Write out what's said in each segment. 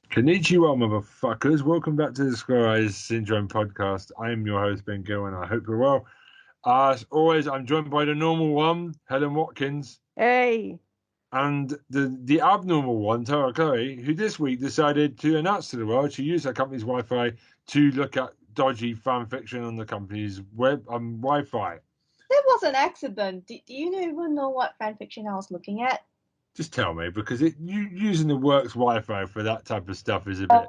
Konnichiwa, motherfuckers. Welcome back to the Square Eyes Syndrome podcast. I am your host, Ben Gill, and I hope you're well. As always, I'm joined by the normal one, Helen Watkins. Hey. And the abnormal one, Tara Chole, who this week decided to announce to the world she used her company's Wi-Fi to look at dodgy fan fiction on the company's web Wi-Fi. That was an accident. Do you even know what fan fiction I was looking at? Just tell me, because using the works Wi-Fi for that type of stuff is a bit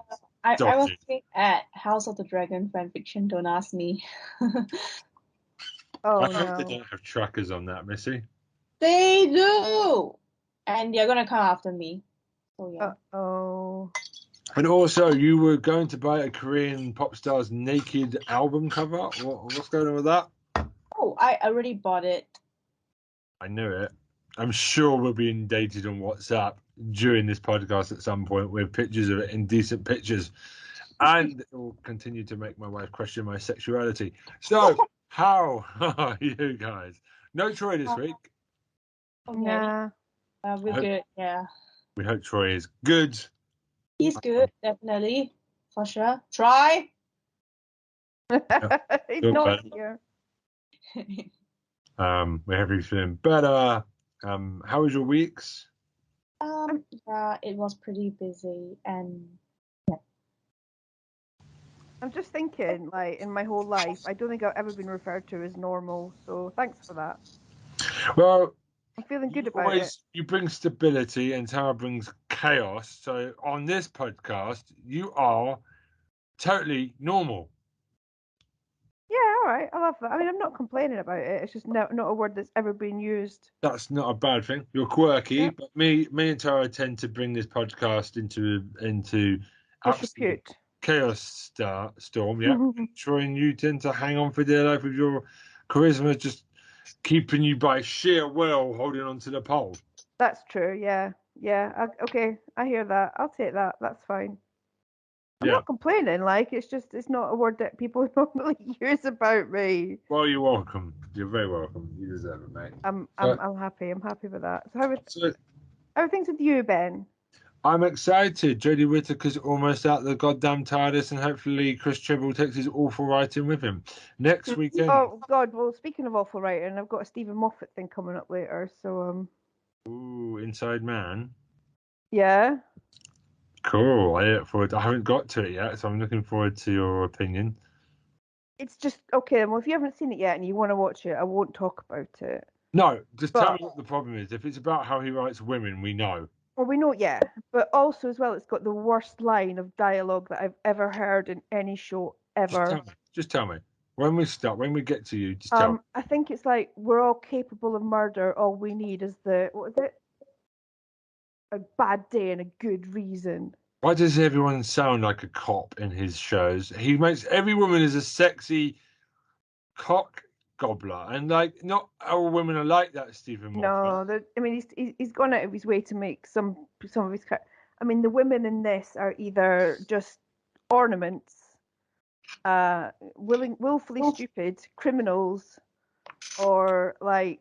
dodgy. I was looking at House of the Dragon fan fiction. Don't ask me. Oh, I hope no. they don't have trackers on that, Missy. They do, and they're gonna come after me. So yeah. Oh. And also, you were going to buy a Korean pop star's naked album cover. What's going on with that? Oh, I already bought it. I knew it. I'm sure we'll be inundated on WhatsApp during this podcast at some point with pictures of it, indecent pictures. And it will continue to make my wife question my sexuality. So, how are you guys? No Troy this week. Okay. Yeah. We're good. Yeah. We hope Troy is good. He's good, definitely. For sure. Try. He's Feel not better. here. We hope you're feeling better. How was your weeks? Yeah, it was pretty busy, and I'm just thinking, like, in my whole life, I don't think I've ever been referred to as normal, so thanks for that. Well, I'm feeling good about it. You bring stability and Tara brings chaos. So on this podcast, you are totally normal. Yeah, all right. I love that. I mean, I'm not complaining about it. It's just not a word that's ever been used. That's not a bad thing. You're quirky, Yeah. but me and Tara tend to bring this podcast into absolute Disrepute. chaos storm. Yeah, Troy, and you tend to hang on for dear life with your charisma, just keeping you by sheer will holding on to the pole. That's true. Yeah. Okay, I hear that. I'll take that. That's fine. I'm not complaining. Like, it's not a word that people normally use about me. Well, you're welcome. You're very welcome. You deserve it, mate. I'm happy. I'm happy with that. So how are things with you, Ben? I'm excited. Jodie Whittaker's almost out the goddamn TARDIS, and hopefully Chris Chibble takes his awful writing with him next weekend. Oh God! Well, speaking of awful writing, I've got a Stephen Moffat thing coming up later. So Ooh, Inside Man. Yeah. Cool. I look forward. I haven't got to it yet, so I'm looking forward to your opinion. It's just okay. Well, if you haven't seen it yet and you want to watch it, I won't talk about it. No, just tell me what the problem is. If it's about how he writes women, we know. Well, we know, yeah. But also, as well, it's got the worst line of dialogue that I've ever heard in any show ever. Just tell me. When we get to you, just tell me. I think it's like, we're all capable of murder. All we need is what is it? A bad day and a good reason. Why does everyone sound like a cop in his shows? He makes every woman is a sexy cock gobbler, and like not all women are like that, Stephen Moffat. No, I mean he's gone out of his way to make some of his. I mean, the women in this are either just ornaments, willfully stupid criminals, or like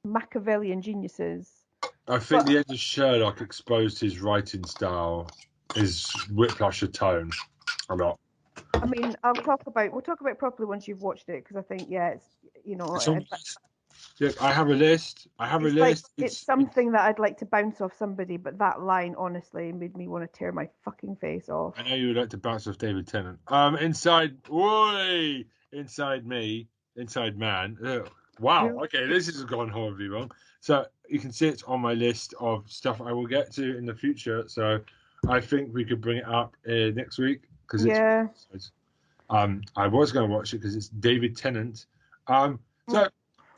Machiavellian geniuses. I think the end of Sherlock exposed his writing style, his whiplash of tone, a lot. I mean, we'll talk about it properly once you've watched it, because I think it's I have a list. It's something that I'd like to bounce off somebody, but that line honestly made me want to tear my fucking face off. I know you would like to bounce off David Tennant. Inside me, Inside Man. Ugh. Wow. Okay, this has gone horribly wrong. So you can see it's on my list of stuff I will get to in the future. So I think we could bring it up next week because I was going to watch it because it's David Tennant. So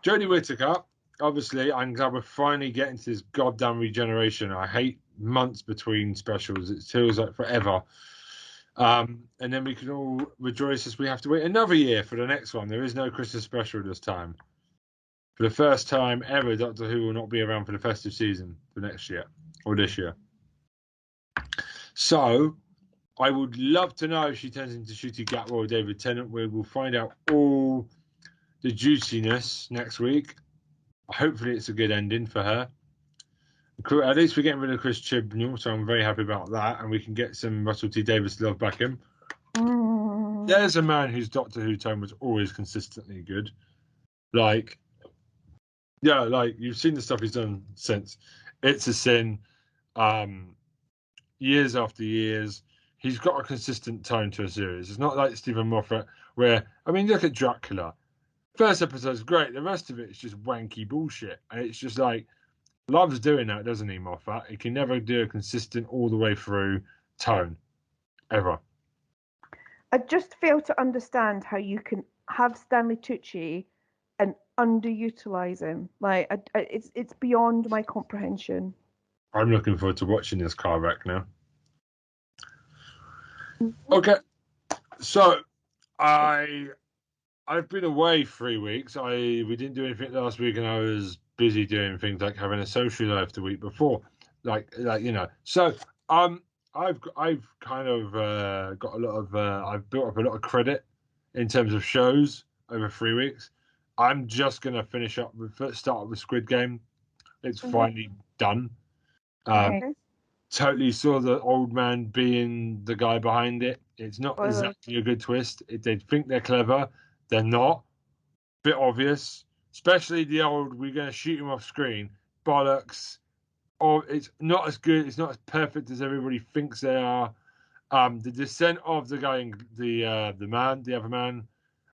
Jodie Whittaker, obviously, I'm glad we're finally getting to this goddamn regeneration. I hate months between specials. It feels like forever. And then we can all rejoice as we have to wait another year for the next one. There is no Christmas special this time. For the first time ever, Doctor Who will not be around for the festive season for next year or this year. So I would love to know if she turns into Shooty Gatwa or David Tennant. We will find out all the juiciness next week. Hopefully it's a good ending for her. At least we're getting rid of Chris Chibnall, so I'm very happy about that, and we can get some Russell T Davies love back in. There's a man whose Doctor Who tone was always consistently good. Like you've seen the stuff he's done since It's a Sin, years after years. He's got a consistent tone to a series. It's not like Stephen Moffat, where, I mean, look at Dracula. First episode's great. The rest of it is just wanky bullshit. And it's just like, loves doing that, doesn't he, Moffat? He can never do a consistent all the way through tone, ever. I just fail to understand how you can have Stanley Tucci and underutilize him. Like, it's beyond my comprehension. I'm looking forward to watching this car wreck now. Okay, so I've been away 3 weeks. We didn't do anything last week, and I was busy doing things like having a social life the week before, like you know. So I've kind of got a lot of I've built up a lot of credit in terms of shows over 3 weeks. I'm just gonna start with Squid Game. It's finally done. Totally saw the old man being the guy behind it. It's not exactly a good twist. They think they're clever. They're not. Bit obvious. Especially the old, we're going to shoot him off screen. Bollocks. Or it's not as good. It's not as perfect as everybody thinks they are. The descent of the guy, the other man,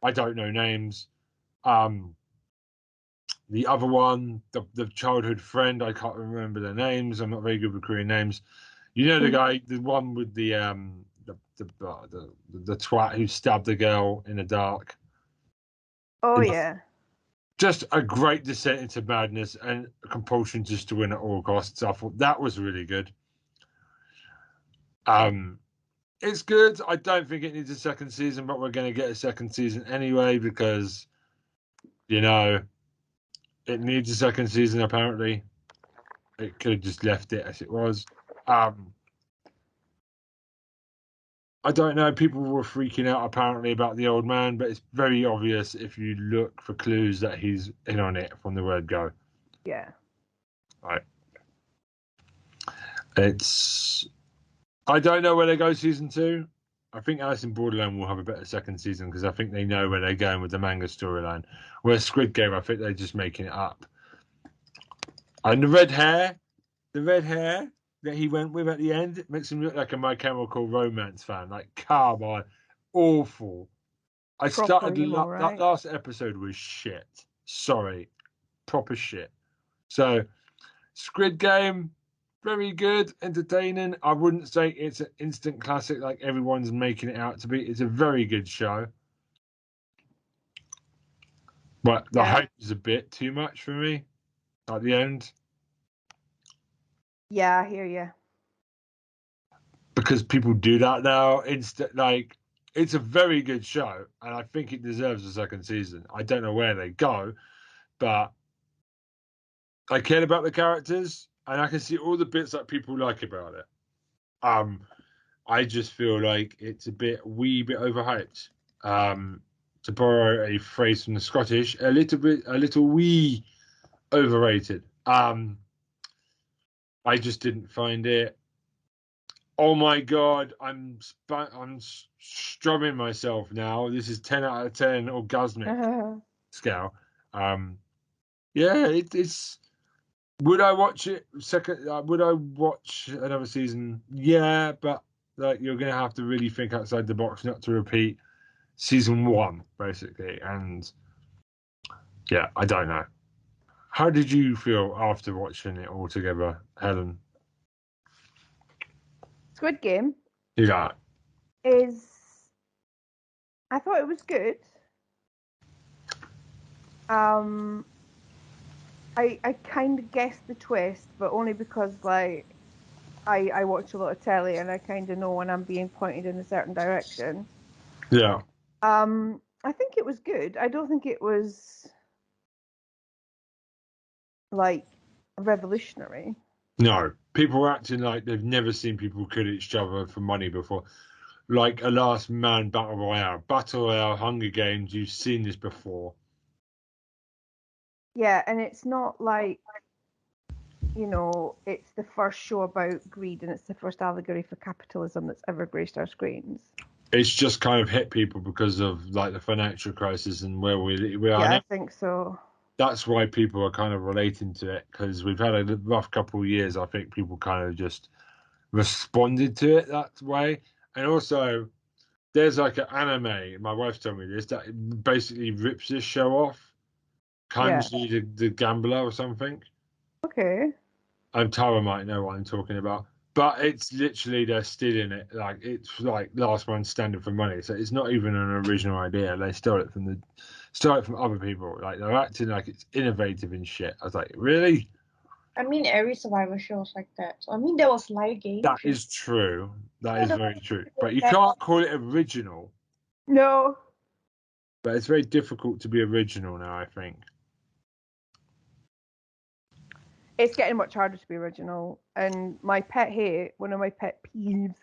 I don't know names. The other one, the childhood friend, I can't remember their names. I'm not very good with Korean names. You know the guy, the one with the twat who stabbed the girl in the dark. Oh yeah. Just a great descent into madness and a compulsion just to win at all costs. I thought that was really good. It's good. I don't think it needs a second season, but we're going to get a second season anyway because, you know, it needs a second season, apparently. It could have just left it as it was. I don't know. People were freaking out, apparently, about the old man, but it's very obvious if you look for clues that he's in on it from the word go. Yeah. Right. I don't know where they go season 2. I think Alice in Borderland will have a better second season because I think they know where they're going with the manga storyline. Whereas Squid Game, I think they're just making it up. And the red hair that he went with at the end makes him look like a My Chemical Romance fan. Like, come on. Awful. That last episode was shit. Sorry. Proper shit. So, Squid Game, very good, entertaining. I wouldn't say it's an instant classic like everyone's making it out to be. It's a very good show. But the hype is a bit too much for me at the end. Yeah, I hear you. Because people do that now. It's a very good show, and I think it deserves a second season. I don't know where they go, but I care about the characters, and I can see all the bits that people like about it. I just feel like it's wee bit overhyped. To borrow a phrase from the Scottish, a little wee overrated. I just didn't find it. Oh my god, I'm strumming myself now. This is 10 out of 10 orgasmic scale. Yeah, it's. Would I watch it second? Would I watch another season? Yeah, but like you're gonna have to really think outside the box, not to repeat season 1, basically. And yeah, I don't know. How did you feel after watching it all together, Helen? Squid Game. Yeah. I thought it was good. I kind of guessed the twist, but only because like I watch a lot of telly and I kind of know when I'm being pointed in a certain direction. Yeah. I think it was good. I don't think it was like revolutionary. No, people were acting like they've never seen people kill each other for money before. Like a last man battle royale. Battle royale, Hunger Games, you've seen this before. Yeah, and it's not like, it's the first show about greed and it's the first allegory for capitalism that's ever graced our screens. It's just kind of hit people because of like the financial crisis and where we are Yeah, now. I think so. That's why people are kind of relating to it because we've had a rough couple of years. I think people kind of just responded to it that way. And also, there's like an anime, my wife told me this, that basically rips this show off. Yeah. Kanji the Gambler or something. Okay. Tara might know what I'm talking about. But it's literally they're stealing it. Like it's like last man standing for money. So it's not even an original idea. They stole it from other people. Like they're acting like it's innovative and shit. I was like, really? I mean, every survivor show is like that. So, I mean, there was Light Game. That is true. That is very true. But you that- can't call it original. No. But it's very difficult to be original now, I think. It's getting much harder to be original. And my pet hate, one of my pet peeves,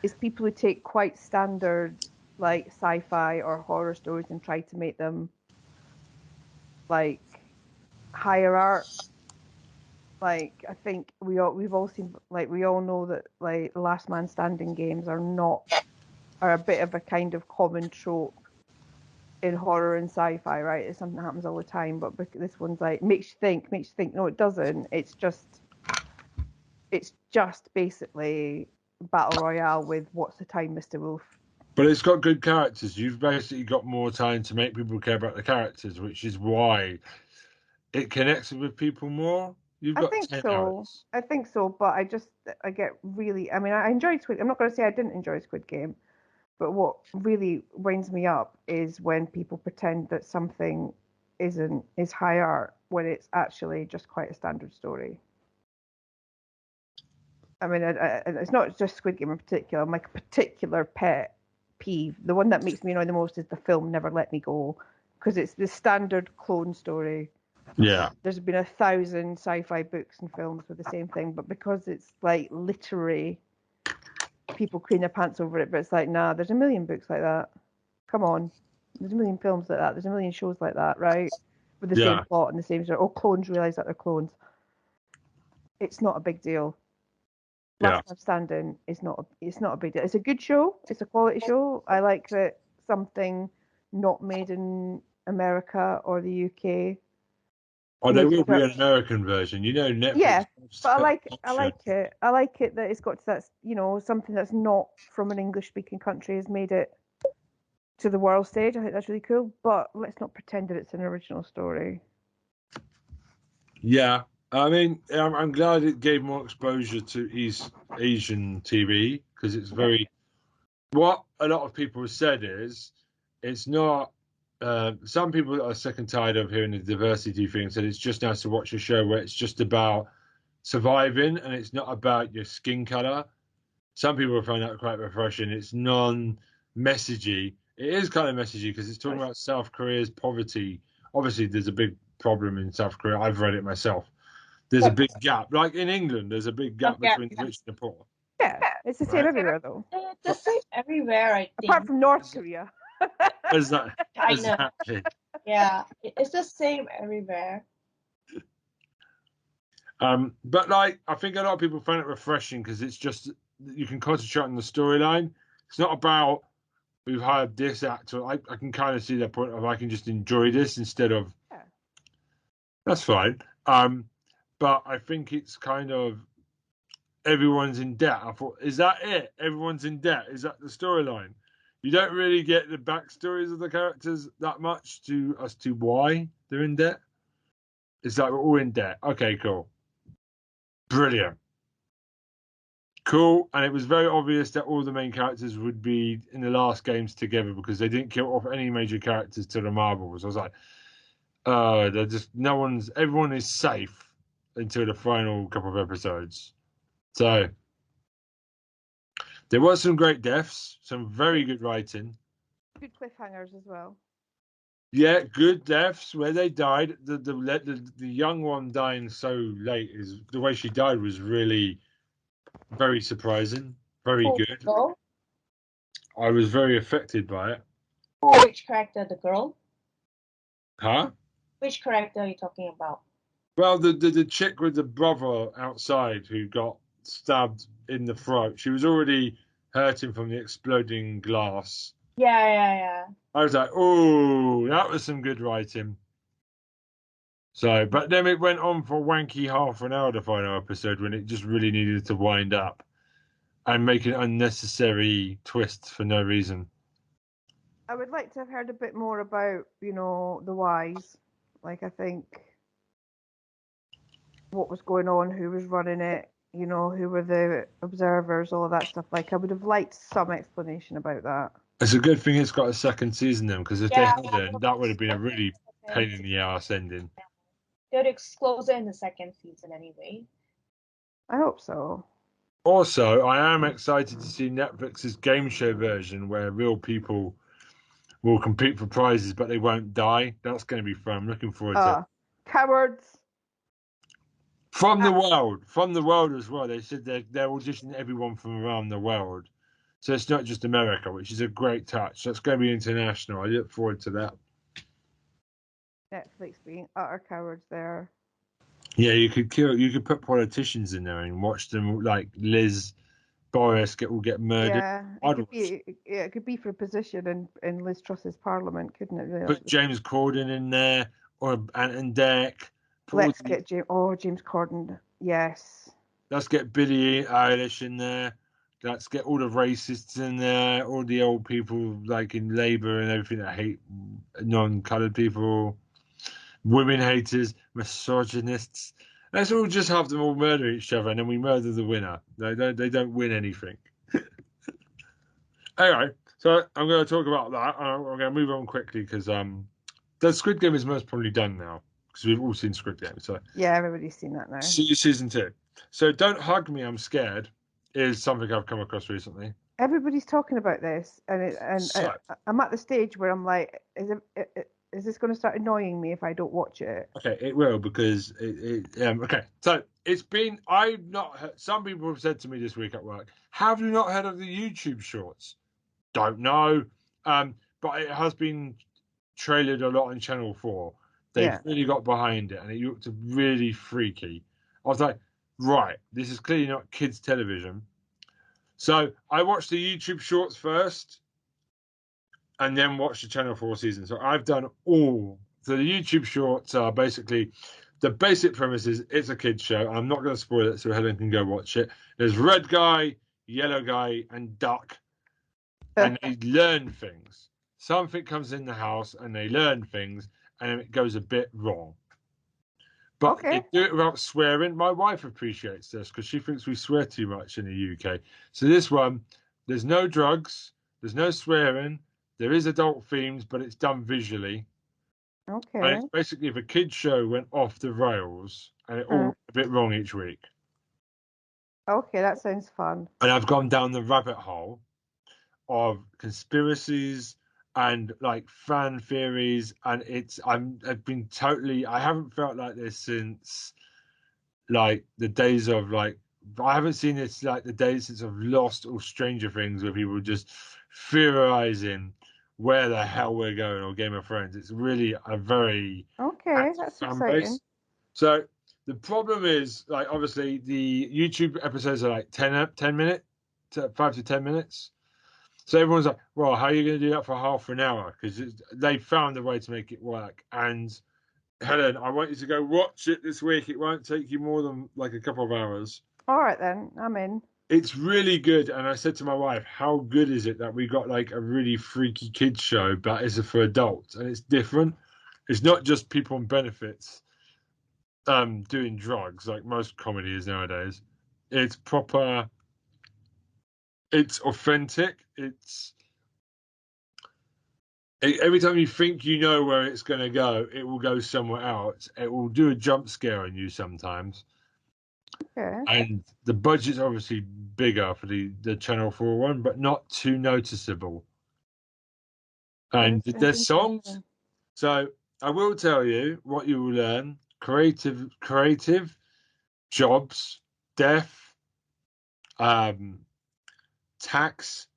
is people who take quite standard like sci-fi or horror stories and try to make them like higher art. Like I think we've all seen, like we all know that like the Last Man Standing games are a bit of a kind of common trope in horror and sci-fi, right? It's something that happens all the time, but this one's like makes you think. No, it doesn't. It's just basically battle royale with what's the time, Mr. Wolf. But it's got good characters. You've basically got more time to make people care about the characters, which is why it connects with people more. You've I got think 10 so. hours. I think so, but I get really. I mean, I enjoyed Squid. I'm not going to say I didn't enjoy Squid Game, but what really winds me up is when people pretend that something is high art when it's actually just quite a standard story. I mean, it's not just Squid Game in particular. My particular pet peeve, the one that makes me annoy the most, is the film Never Let Me Go, because it's the standard clone story. Yeah. There's been 1,000 sci-fi books and films with the same thing, but because it's like literary, people clean their pants over it. But it's like, nah, there's a million books like that. Come on, there's a million films like that. There's a million shows like that, right? With the same Yeah. plot and the same story. Oh, clones realize that they're clones. It's not a big deal. Yeah. Last Man Standing is not. It's not a big deal. It's a good show. It's a quality show. I like that something not made in America or the UK. Oh, there Makes will it be an American version. You know, Yeah, Netflix. but I like it. I like it that it's got to that, something that's not from an English speaking country has made it to the world stage. I think that's really cool. But let's not pretend that it's an original story. Yeah. I mean, I'm glad it gave more exposure to East Asian TV because it's very. What a lot of people have said is it's not. Some people are sick and tired of hearing the diversity thing. Said it's just nice to watch a show where it's just about surviving and it's not about your skin color. Some people find that quite refreshing. It's non-messagey. It is kind of messagey because it's talking about South Korea's poverty. Obviously, there's a big problem in South Korea. I've read it myself. There's a big gap. Like in England, there's a big gap between the rich and the poor. Yeah, it's the same Right? everywhere though. It's the same everywhere, I think. Apart from North Korea. China. Exactly. Yeah, it's the same everywhere. But like, I think a lot of people find it refreshing because it's just you can concentrate on the storyline. It's not about we've hired this actor. I can kind of see their point of I can just enjoy this instead of Yeah. that's fine. But I think it's kind of everyone's in debt. I thought, is that it? Everyone's in debt. Is that the storyline? You don't really get the backstories of the characters that much as to why they're in debt. It's like we're all in debt. Okay, cool. Brilliant. Cool. And it was very obvious that all the main characters would be in the last games together because they didn't kill off any major characters to the marbles. I was like, they're just everyone is safe until the final couple of episodes. So there was some great deaths, some very good writing. Good cliffhangers as well. Yeah, good deaths where they died. The young one dying so late is the way she died was really very surprising, very Who, good. girl? I was very affected by it. Which character? The girl? Huh? Which character are you talking about? Well, the chick with the brother outside who got stabbed in the throat, she was already hurting from the exploding glass. Yeah. I was like, oh, that was some good writing. So, but then it went on for wanky half an hour, the final episode, when it just really needed to wind up and make an unnecessary twist for no reason. I would like to have heard a bit more about, the whys. Like, I think what was going on, who was running it, who were the observers, all of that stuff. Like, I would have liked some explanation about that. It's a good thing it's got a second season then, because if they Yeah, hadn't, that would have been a really pain in the ass ending. they'd disclose it in the second season anyway. I hope so. Also, I am excited to see Netflix's game show version where real people will compete for prizes, but they won't die. That's going to be fun. I'm looking forward to it. Cowards. From the world as well. They said they're auditioning everyone from around the world. So it's not just America, which is a great touch. That's going to be international. I look forward to that. Netflix being utter cowards there. Yeah, you could put politicians in there and watch them like Liz, Boris get murdered. Yeah, it could be for a position in Liz Truss's parliament, couldn't it? Really? Put James Corden in there or Ant and Dec. Let's get James Corden. Yes. Let's get Billie Eilish in there. Let's get all the racists in there, all the old people like in Labour and everything that hate non-coloured people, women haters, misogynists. Let's all just have them all murder each other, and then we murder the winner. They don't win anything. Anyway, so I'm going to talk about that. I'm going to move on quickly because the Squid Game is most probably done now because we've all seen Squid Game. So yeah, everybody's seen that now. See you season 2. So Don't Hug Me, I'm Scared is something I've come across recently. Everybody's talking about this, and I'm at the stage where I'm like, is this going to start annoying me if I don't watch it? Okay, it will because okay. So it's been I've not heard, some people have said to me this week at work, have you not heard of the YouTube shorts? Don't know. But it has been trailered a lot on Channel 4. They've really got behind it and it looked really freaky. I was like, right, this is clearly not kids' television. So I watched the YouTube shorts first and then watched the Channel 4 season. So I've done all. So the YouTube shorts are basically the basic premise is it's a kids show. I'm not going to spoil it so Helen can go watch it. There's red guy, yellow guy, and duck. And they learn things. Something comes in the house and they learn things and it goes a bit wrong. But they do it without swearing. My wife appreciates this because she thinks we swear too much in the UK. So this one, there's no drugs, there's no swearing, there is adult themes, but it's done visually. Okay. And it's basically if a kid's show went off the rails and it all went a bit wrong each week. Okay, that sounds fun. And I've gone down the rabbit hole of conspiracies and like fan theories, and I've been totally. I haven't felt like this since like the days of like I haven't seen this like the days since I've Lost or Stranger Things where people just theorizing where the hell we're going or Game of Thrones. It's really a very that's exciting. base. So the problem is like obviously the YouTube episodes are like 10 minutes, 5 to 10 minutes. So everyone's like, well, how are you going to do that for half an hour? Because they found a way to make it work. And Helen, I want you to go watch it this week. It won't take you more than like a couple of hours. All right, then. I'm in. It's really good. And I said to my wife, how good is it that we got like a really freaky kids show, but it's for adults and it's different. It's not just people on benefits doing drugs like most comedy is nowadays. It's proper. It's authentic. Every time you think you know where it's going to go, it will go somewhere else. It will do a jump scare on you sometimes. Okay. And the budget's obviously bigger for the Channel 4 one, but not too noticeable. And there's songs. So I will tell you what you will learn: creative jobs, death, tax.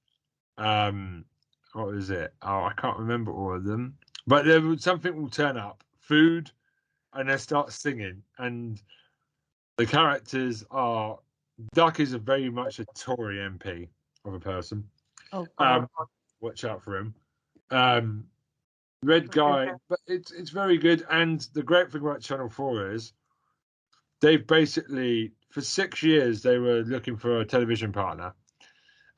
What was it? Oh, I can't remember all of them. But something will turn up: food, and they start singing. And the characters are Duck is a very much a Tory MP of a person. Oh God. Watch out for him. Red guy, but it's very good. And the great thing about Channel 4 is they've basically for 6 years they were looking for a television partner,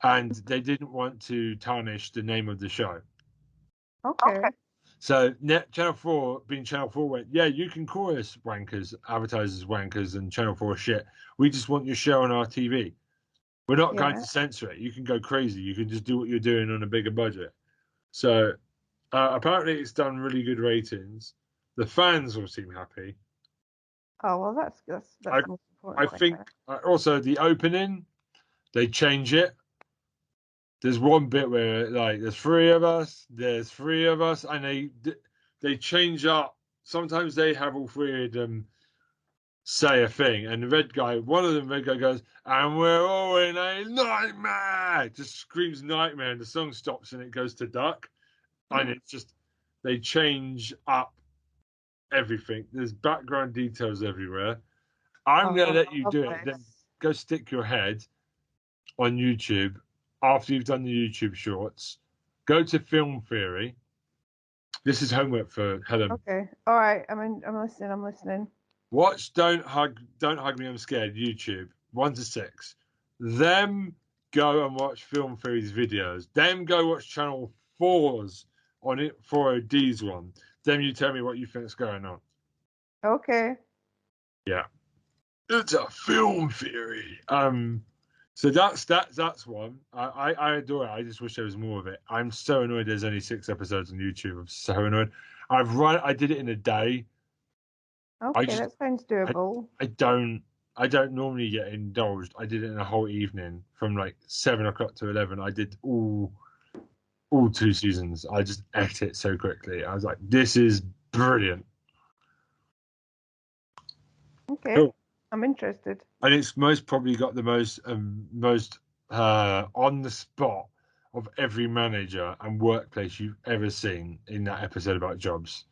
and they didn't want to tarnish the name of the show. Okay. So Channel 4, being Channel 4, went, yeah, you can call us wankers, advertisers wankers, and Channel 4 shit. We just want your show on our TV. We're not going to censor it. You can go crazy. You can just do what you're doing on a bigger budget. So apparently it's done really good ratings. The fans all seem happy. Oh well, that's the most important. I think also the opening, they change it. There's one bit where like there's three of us, and they change up. Sometimes they have all three of them say a thing, and one of them, red guy goes, and we're all in a nightmare. Just screams nightmare, and the song stops, and it goes to Duck, and it's just they change up everything. There's background details everywhere. I'm gonna let you do it. Then go stick your head on YouTube. After you've done the YouTube shorts, go to Film Theory. This is homework for Helen. Okay. All right. I'm listening. Watch Don't Hug Me, I'm Scared, YouTube, 1 to 6. Them go and watch Film Theory's videos. Them go watch Channel 4's on it 4OD's one. Then you tell me what you think's going on. Okay. Yeah. It's a Film Theory. So that's one. I adore it. I just wish there was more of it. I'm so annoyed there's only 6 episodes on YouTube. I'm so annoyed. I did it in a day. Okay, that sounds doable. I don't normally get indulged. I did it in a whole evening from like 7 o'clock to 11. I did all 2 seasons. I just ate it so quickly. I was like, this is brilliant. Okay. Cool. I'm interested. And it's most probably got the most on the spot of every manager and workplace you've ever seen in that episode about jobs.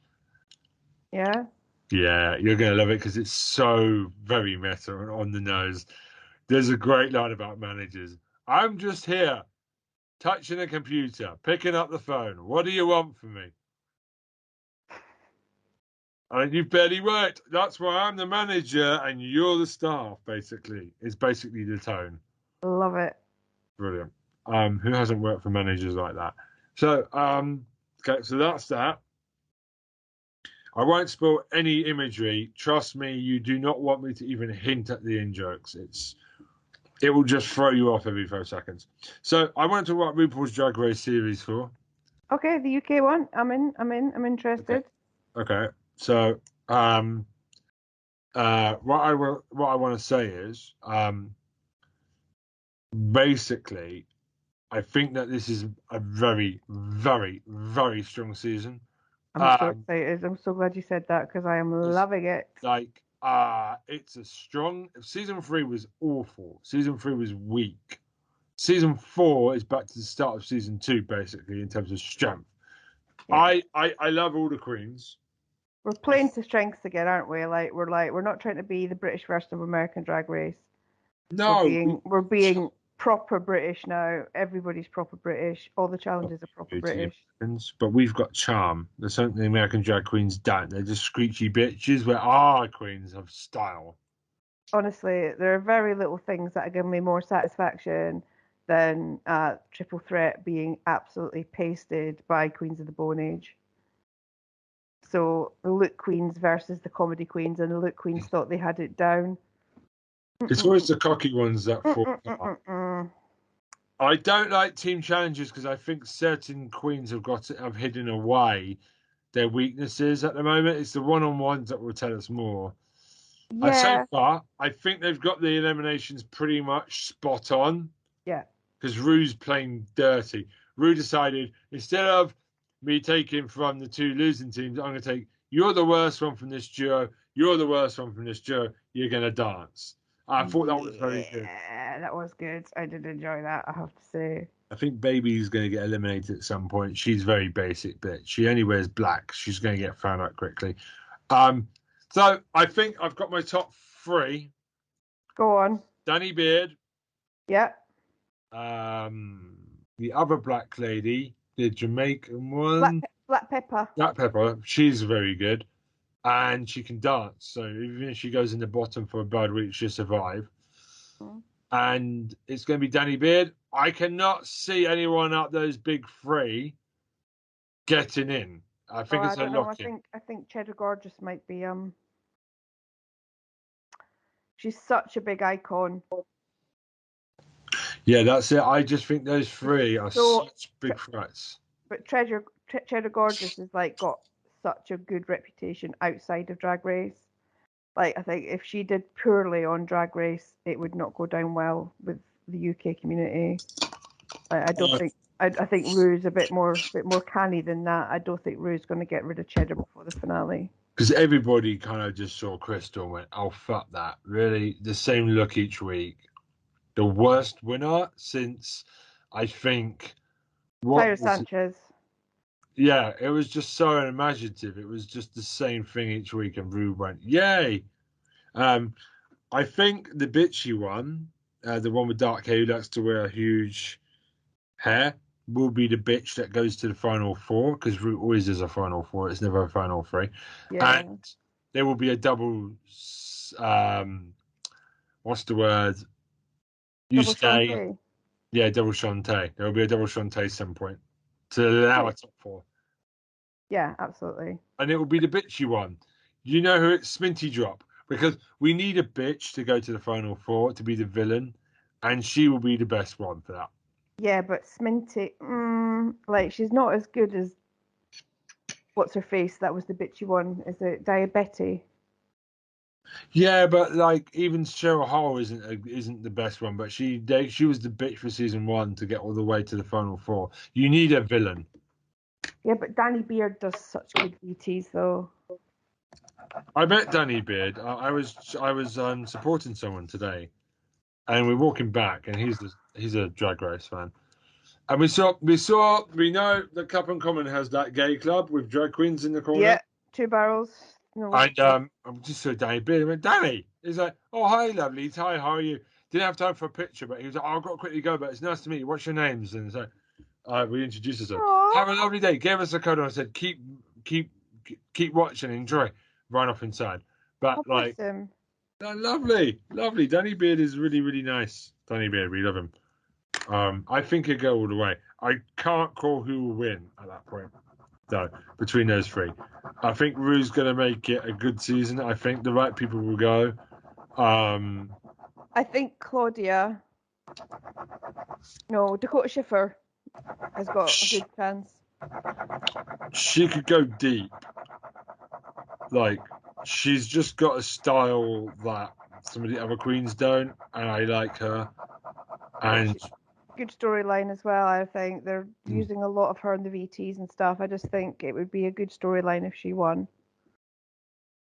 Yeah. Yeah, you're going to love it because it's so very meta and on the nose. There's a great line about managers. I'm just here, touching a computer, picking up the phone. What do you want from me? And you've barely worked. That's why I'm the manager and you're the staff, basically. It's basically the tone. Love it. Brilliant. Who hasn't worked for managers like that? So, okay, so that's that. I won't spoil any imagery. Trust me, you do not want me to even hint at the in-jokes. It will just throw you off every 5 seconds. So I want to talk about RuPaul's Drag Race Series 4. Okay, the UK one. I'm interested. Okay. So what I want to say is basically I think that this is a very, very, very strong season. I'm so excited. I'm so glad you said that because I am loving it. Like, it's a strong. Season 3 was awful. Season 3 was weak. Season 4 is back to the start of season 2, basically, in terms of strength. Yeah. I love all the queens. We're playing to strengths again, aren't we? We're not trying to be the British version of American Drag Race. No, we're being proper British now. Everybody's proper British. All the challenges are proper British. But we've got charm. There's something the American drag queens don't. They're just screechy bitches, where our queens have style. Honestly, there are very little things that are giving me more satisfaction than Triple Threat being absolutely pasted by Queens of the Bone Age. So the look queens versus the comedy queens, and the look queens thought they had it down. It's always the cocky ones that fall. I don't like team challenges because I think certain queens have hidden away their weaknesses at the moment. It's the one-on-ones that will tell us more. Yeah. So far, I think they've got the eliminations pretty much spot on. Yeah. Because Rue's playing dirty. Rue decided instead of me taking from the two losing teams, I'm going to take, you're the worst one from this duo. You're the worst one from this duo. You're going to dance. I thought that was very good. Yeah, that was good. I did enjoy that, I have to say. I think Baby's going to get eliminated at some point. She's very basic bitch. She only wears black. She's going to get found out quickly. So I think I've got my top 3. Go on. Danny Beard. Yeah. The other black lady, the Jamaican one. Black Pepper. Black Pepper. She's very good. And she can dance. So even if she goes in the bottom for a bad week, she'll survive. Mm. And it's going to be Danny Beard. I cannot see anyone out those big 3 getting in. I think it's a lock-in. I think Cheddar Gorgeous might be she's such a big icon. Yeah, that's it. I just think those 3 are such big threats. But Cheddar Gorgeous has like got such a good reputation outside of Drag Race. Like, I think if she did poorly on Drag Race, it would not go down well with the UK community. I don't think. I think Rue's a bit more canny than that. I don't think Rue's going to get rid of Cheddar before the finale. Because everybody kind of just saw Crystal and went, "Oh fuck that!" Really, the same look each week. The worst winner since, I think, Tyra Sanchez. Yeah, it was just so unimaginative. It was just the same thing each week, and Rue went, "Yay!" I think the bitchy one, the one with dark hair who likes to wear huge hair, will be the bitch that goes to the final 4, because Rue always is a final 4. It's never a final 3. Yeah. And there will be a double. What's the word? You double stay. Shantae. Yeah, double Shantae. There will be a double Shantae at some point to allow a top 4. Yeah, absolutely. And it will be the bitchy one. You know who it's Sminty Drop, because we need a bitch to go to the final 4 to be the villain, and she will be the best one for that. Yeah, but Sminty, like, she's not as good as what's her face. That was the bitchy one. Is it Diabetes? Yeah, but like even Cheryl Hall isn't the best one, but she was the bitch for season 1 to get all the way to the final 4. You need a villain. Yeah, but Danny Beard does such good VTs though. I met Danny Beard. I was supporting someone today, and we're walking back, and he's a Drag Race fan, and we know that Cup and Common has that gay club with drag queens in the corner. Yeah, 2 barrels. No, and I'm just so Danny Beard. I went, Danny. He's like, oh hi, lovely. Hi, how are you? Didn't have time for a picture, but he was like, oh, I've got to quickly go, but it's nice to meet you. What's your names? And so we introduced ourselves. Aww. Have a lovely day. Gave us a code, and I said, keep watching, enjoy. Run off inside. But like, lovely. Danny Beard is really, really nice. Danny Beard, we love him. I think he'll go all the way. I can't call who will win at that point. So between those 3, I think Rue's going to make it a good season. I think the right people will go. I think Claudia. No, Dakota Schiffer has got a good chance. She could go deep. Like, she's just got a style that some of the other queens don't, and I like her. And good storyline as well. I think they're using a lot of her in the VTs and stuff. I just think it would be a good storyline if she won.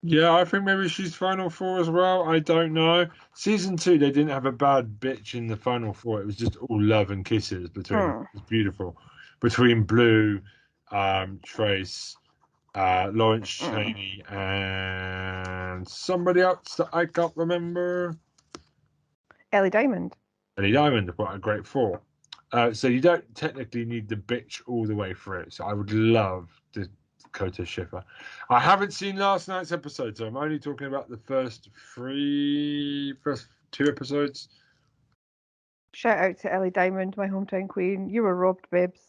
Yeah, I think maybe she's final 4 as well. I don't know. Season 2, they didn't have a bad bitch in the final 4. It was just all love and kisses between. It was beautiful between Blue, Trace, Lawrence Chaney, and somebody else that I can't remember. Ellie Diamond. What a great 4. So you don't technically need the bitch all the way through. So I would love Dakota Schiffer. I haven't seen last night's episode, so I'm only talking about the first 2 episodes. Shout out to Ellie Diamond, my hometown queen. You were robbed, babes.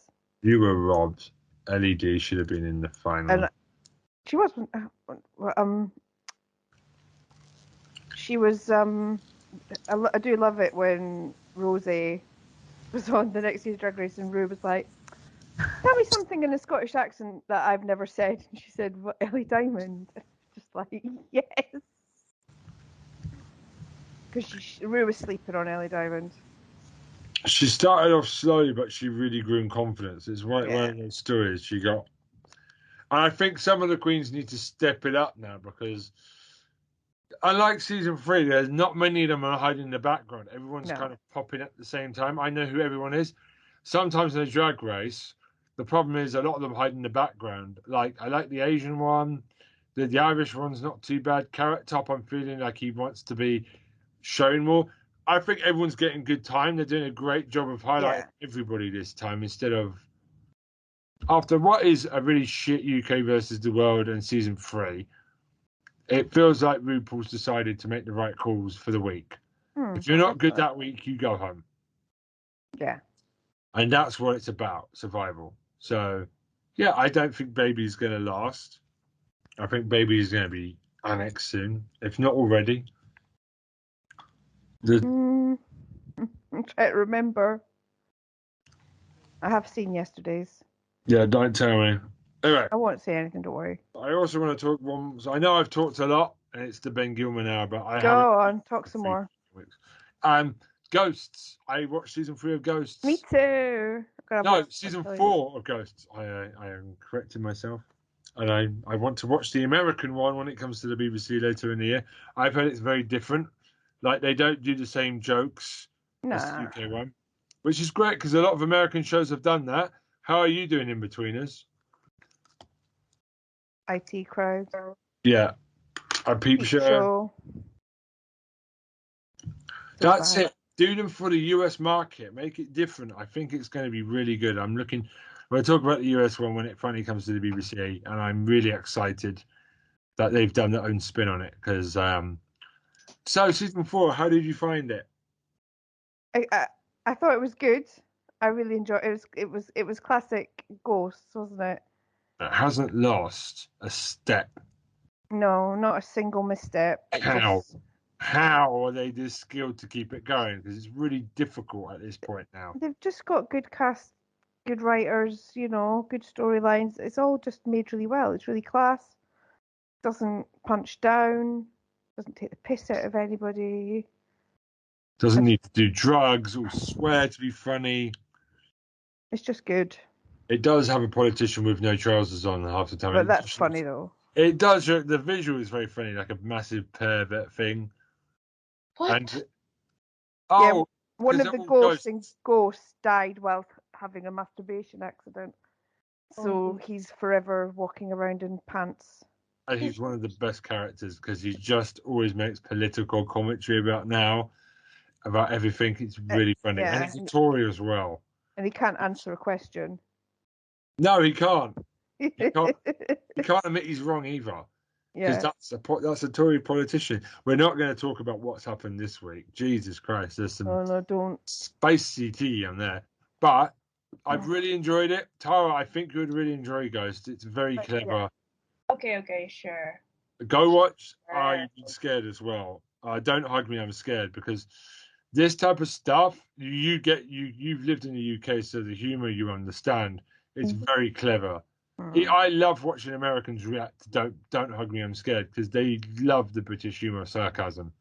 You were robbed. LED should have been in the final. And she wasn't. She was. I do love it when Rosie was on the next year's Drag Race and Rue was like, "Tell me something in a Scottish accent that I've never said." And she said, "What, Ellie Diamond?" Just like, yes, because Rue was sleeping on Ellie Diamond. She started off slowly, but she really grew in confidence. It's one of those stories. She got I think some of the queens need to step it up now because, unlike season 3, there's not many of them are hiding in the background. Everyone's kind of popping at the same time. I know who everyone is. Sometimes in a drag race, the problem is a lot of them hide in the background. Like, I like the Asian one. The Irish one's not too bad. Carrot Top, I'm feeling like he wants to be shown more. I think everyone's getting good time. They're doing a great job of highlighting everybody this time instead of after what is a really shit UK versus the world in season 3. It feels like RuPaul's decided to make the right calls for the week. If you're not good that week, you go home. Yeah. And that's what it's about, survival. So, yeah, I don't think Baby's going to last. I think Baby is going to be annexed soon, if not already. I'm trying to remember. I have seen yesterday's. Yeah, don't tell me. Anyway. I won't say anything, don't worry. I also want to talk one. So I know I've talked a lot, and it's the Ben Gilman hour, but I Go haven't. on, talk some more. Ghosts. I watched season 3 of Ghosts. Me too. No, season 4 of Ghosts. I am correcting myself. And I want to watch the American one when it comes to the BBC later in the year. I've heard it's very different. Like, they don't do the same jokes as the UK one, which is great because a lot of American shows have done that. How are you doing, In-Betweeners? IT Crowd. Yeah. A Peep Show. That's it. Do them for the US market. Make it different. I think it's going to be really good. We'll talk about the US one when it finally comes to the BBC, and I'm really excited that they've done their own spin on it. Because so season 4, how did you find it? I thought it was good. I really enjoyed it. It was classic Ghosts, wasn't it? It hasn't lost a step. No, not a single misstep. How are they this skilled to keep it going? Because it's really difficult at this point now. They've just got good cast, good writers, good storylines. It's all just made really well. It's really class. Doesn't punch down. Doesn't take the piss out of anybody. Doesn't need to do drugs or swear to be funny. It's just good. It does have a politician with no trousers on half the time. But that's funny, though. It does. The visual is very funny, like a massive pervert thing. What? One of the ghosts died while having a masturbation accident. So he's forever walking around in pants. And he's one of the best characters because he just always makes political commentary about everything. It's really funny. And he's a Tory as well. And he can't answer a question. No, he can't. He can't admit he's wrong either. Because that's a Tory politician. We're not going to talk about what's happened this week. Jesus Christ, there's some don't. Spicy tea on there. But I've really enjoyed it. Tara, I think you would really enjoy Ghost. It's very clever. Yeah. Okay, sure. Go watch. You've been scared as well. Don't hug me, I'm scared, because this type of stuff, you've lived in the UK, so the humour you understand. It's very clever. I love watching Americans react to Don't Hug Me, I'm Scared, because they love the British humour sarcasm.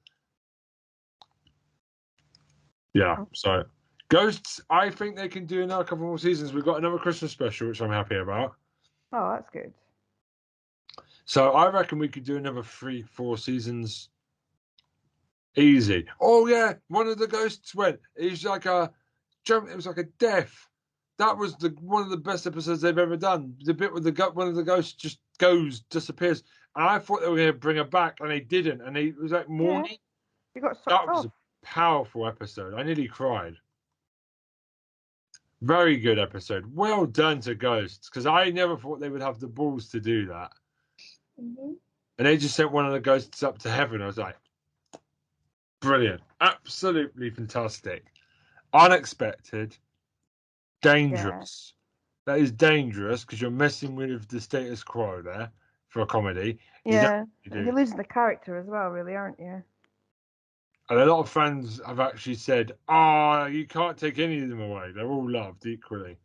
Yeah, so Ghosts, I think they can do another couple more seasons. We've got another Christmas special, which I'm happy about. Oh, that's good. So I reckon we could do another 3-4 seasons. Easy. Oh yeah, one of the ghosts went. It was like a jump. It was like a death. That was one of the best episodes they've ever done. The bit where one of the ghosts just disappears. And I thought they were going to bring her back, and they didn't. And it was like morning. You got that was a powerful episode. I nearly cried. Very good episode. Well done to Ghosts, because I never thought they would have the balls to do that. Mm-hmm. And they just sent one of the ghosts up to heaven. I was like, brilliant. Absolutely fantastic. Unexpected. Dangerous. Yeah. That is dangerous because you're messing with the status quo there for a comedy. Yeah. You're losing the character as well, really, aren't you? And a lot of fans have actually said, you can't take any of them away. They're all loved equally.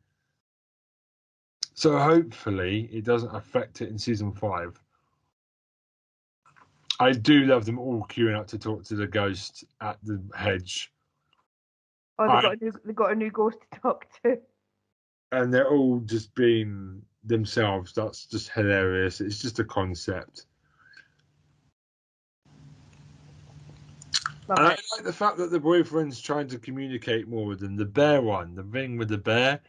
So hopefully it doesn't affect it in season 5. I do love them all queuing up to talk to the ghost at the hedge. Oh, they've got a new ghost to talk to. And they're all just being themselves. That's just hilarious. It's just a concept. Love And I it. like the fact that the boyfriend's trying to communicate more with them. The bear one, the thing with the bear.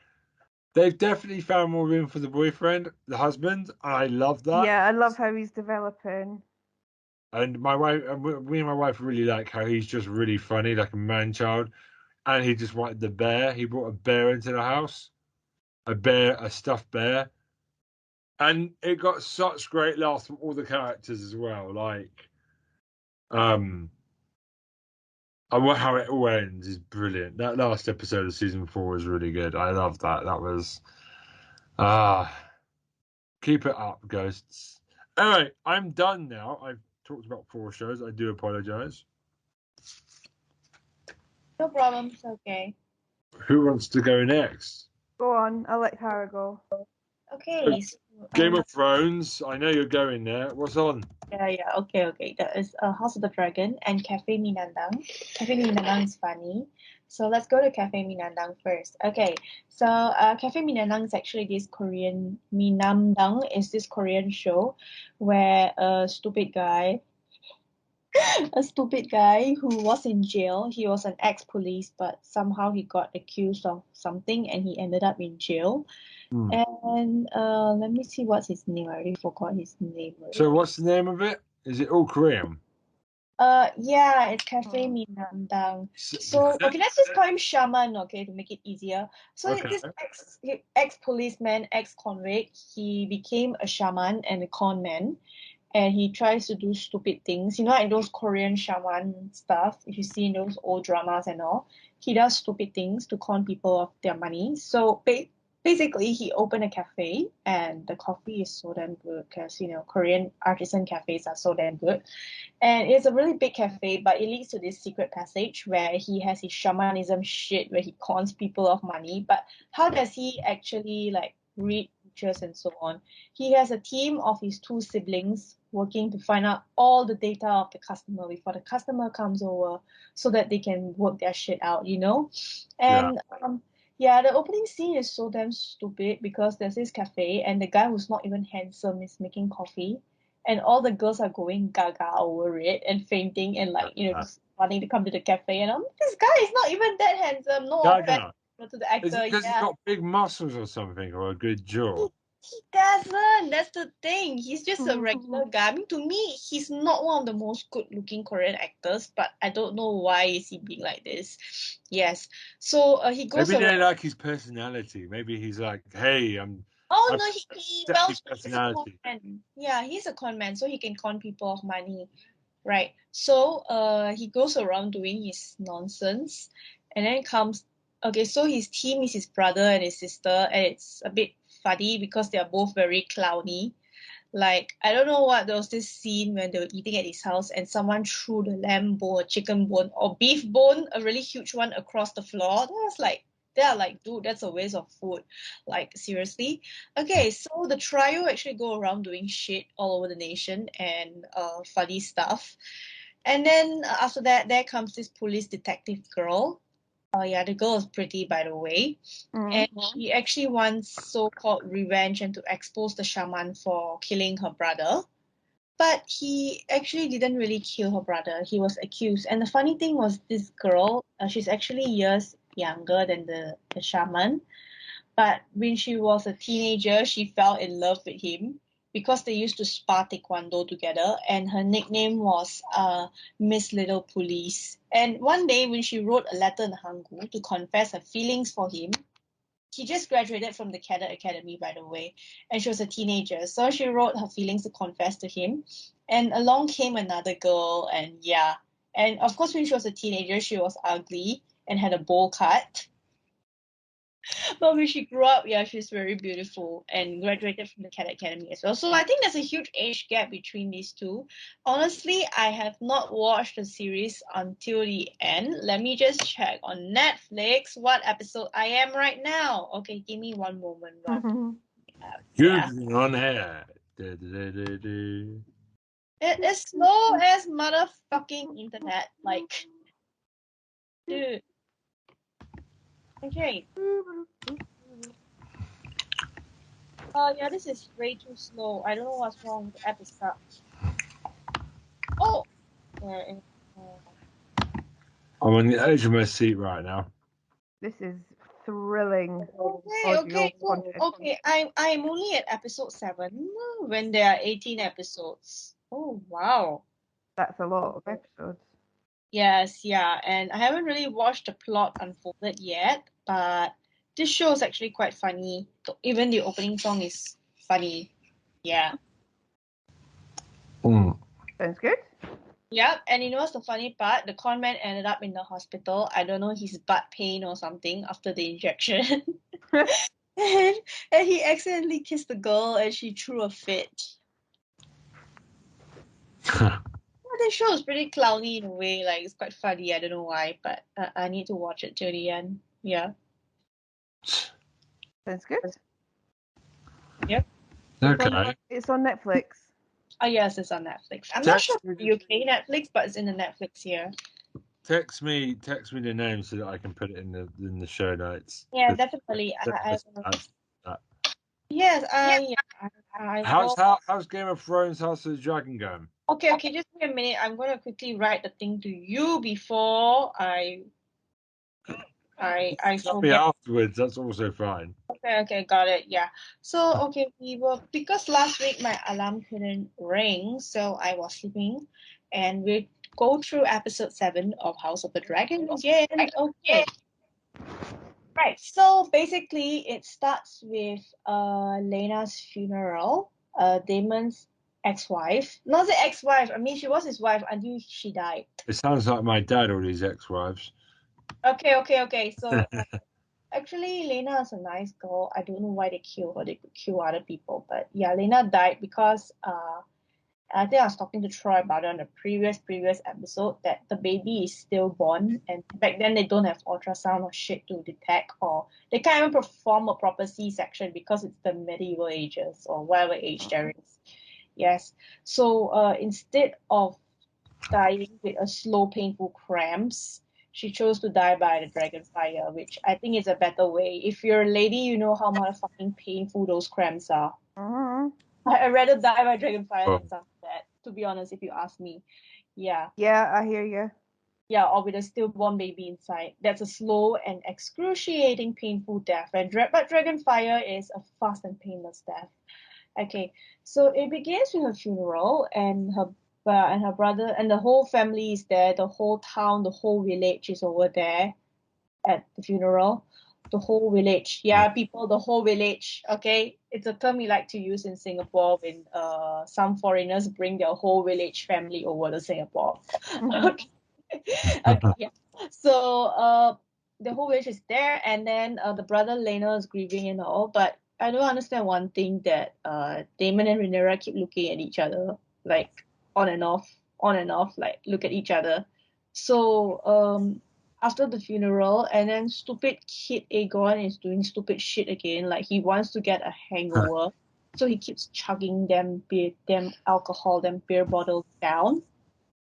They've definitely found more room for the boyfriend, the husband. I love that. Yeah, I love how he's developing. And my wife, me and my wife really like how he's just really funny, like a man child. And he just wanted the bear. He brought a bear into the house, a stuffed bear, and it got such great laughs from all the characters as well. Like, um, how it all ends is brilliant. That last episode of season 4 was really good. I love that. That was keep it up, ghosts. Anyway, I'm done now. I've talked about 4 shows. I do apologize. No problem. It's okay. Who wants to go next? Go on, I'll let Tara go. Okay. So, Game of Thrones. I know you're going there. What's on? yeah. Okay. That is House of the Dragon and Café Minamdang. Café Minamdang is funny. So let's go to Café Minamdang first. Okay. So Café Minamdang is actually this Korean show where a stupid guy who was in jail. He was an ex-police, but somehow he got accused of something and he ended up in jail. And let me see what's his name. I already forgot his name So already. what's the name of it? Is it all Korean? Yeah, it's Café Minamdang. So okay, let's just call him Shaman, okay, to make it easier. So Okay. this ex-policeman, ex-convict, he became a shaman and a con man, and he tries to do stupid things. You know, like those Korean shaman stuff, if you see in those old dramas and all. He does stupid things to con people of their money. So basically, he opened a cafe, and the coffee is so damn good because, you know, Korean artisan cafes are so damn good. And it's a really big cafe, but it leads to this secret passage where he has his shamanism shit where he cons people of money. But how does he actually like read futures and so on? He has a team of his 2 siblings working to find out all the data of the customer before the customer comes over so that they can work their shit out, you know? And yeah, the opening scene is so damn stupid because there's this cafe and the guy who's not even handsome is making coffee and all the girls are going gaga over it and fainting and like, you know, just wanting to come to the cafe and this guy is not even that handsome. No offense to the Is actor. it because he's Yeah. got big muscles or something, or a good jaw? He doesn't. That's the thing. He's just a regular guy. I mean, to me, he's not one of the most good-looking Korean actors, but I don't know why is he being like this. Yes. So he goes Maybe they around. like his personality. Maybe he's like, "Hey, Oh I've no, he got well, his he's a con personality." man. Yeah, he's a con man, so he can con people of money. Right. So he goes around doing his nonsense and then comes okay, so his team is his brother and his sister and it's a bit funny because they are both very clowny. Like I don't know what there was this scene when they were eating at his house and someone threw the lamb bone, chicken bone, or beef bone, a really huge one across the floor. That was like they are like, dude, that's a waste of food. Like seriously. Okay, so the trio actually go around doing shit all over the nation and funny stuff. And then after that, there comes this police detective girl. Oh yeah, the girl is pretty, by the way. And she actually wants so-called revenge and to expose the shaman for killing her brother. But he actually didn't really kill her brother. He was accused. And the funny thing was this girl, she's actually years younger than the shaman. But when she was a teenager, she fell in love with him because they used to spar taekwondo together, and her nickname was Miss Little Police. And one day, when she wrote a letter in Hangul to confess her feelings for him, she just graduated from the Cadet Academy, by the way, and she was a teenager. So she wrote her feelings to confess to him, and along came another girl, and yeah. And of course, when she was a teenager, she was ugly and had a bowl cut. But when she grew up, yeah, she's very beautiful and graduated from the Cadet Academy as well. So I think there's a huge age gap between these two. Honestly, I have not watched the series until the end. Let me just check on Netflix what episode I am right now. Okay, give me one moment. Yeah. Googling on air. Da-da-da-da-da. It is slow as motherfucking internet. Like, dude. Okay. Oh yeah, this is way too slow. I don't know what's wrong. The app is stuck. Oh, there it is. I'm on the edge of my seat right now. This is thrilling Okay, audio okay, cool. content. Okay, I'm only at episode 7 when there are 18 episodes. Oh wow. That's a lot of episodes. Yes, yeah, and I haven't really watched the plot unfolded yet, but this show is actually quite funny. Even the opening song is funny. Yeah. Mm. Sounds good. Yep, and you know what's the funny part? The con man ended up in the hospital. I don't know, his butt pain or something after the injection. and, and he accidentally kissed the girl and she threw a fit. Yeah, this show is pretty clowny in a way. Like, it's quite funny. I don't know why, but I need to watch it till the end. Yeah. Sounds good. Yep. Okay. It's on Netflix. Oh, yes, it's on Netflix. I'm not sure if UK Netflix, but it's in the Netflix here. Text me the name so that I can put it in the show notes. Yeah, definitely. Yes, I will. How's Game of Thrones House of the Dragon going? Okay, just give me a minute. I'm gonna quickly write the thing to you before I Tell me forget. afterwards. That's also fine. Okay, got it. Yeah. So okay, we were because last week my alarm couldn't ring, so I was sleeping, and we go through episode 7 of House of the Dragon again. Okay. Right. So basically, it starts with Lena's funeral. Damon's ex-wife. Not the ex-wife. I mean, she was his wife until she died. It sounds like my dad or his ex-wives. Okay. So actually, Lena is a nice girl. I don't know why they kill her. They could kill other people, but yeah, Lena died because I think I was talking to Troy about it on the previous episode that the baby is stillborn, and back then they don't have ultrasound or shit to detect, or they can't even perform a proper C-section because it's the medieval ages or whatever age there is. Yes. So instead of dying with a slow, painful cramps, she chose to die by the dragon fire, which I think is a better way. If you're a lady, you know how motherfucking painful those cramps are. Mm-hmm. I'd rather die by dragon fire Oh. than something like that, to be honest, if you ask me. Yeah. Yeah, I hear you. Yeah, or with a stillborn baby inside. That's a slow and excruciating, painful death. But dragon fire is a fast and painless death. Okay, so it begins with her funeral, and her brother and the whole family is there. The whole town, the whole village is over there at the funeral. The whole village, yeah, people, the whole village. Okay, it's a term we like to use in Singapore when some foreigners bring their whole village family over to Singapore. Okay, okay, yeah. So the whole village is there, and then the brother Lena is grieving and all, but I don't understand one thing that Damon and Rhaenyra keep looking at each other, like on and off, like look at each other. So after the funeral, and then stupid kid Aegon is doing stupid shit again, like he wants to get a hangover, so he keeps chugging them alcohol, them beer bottles down.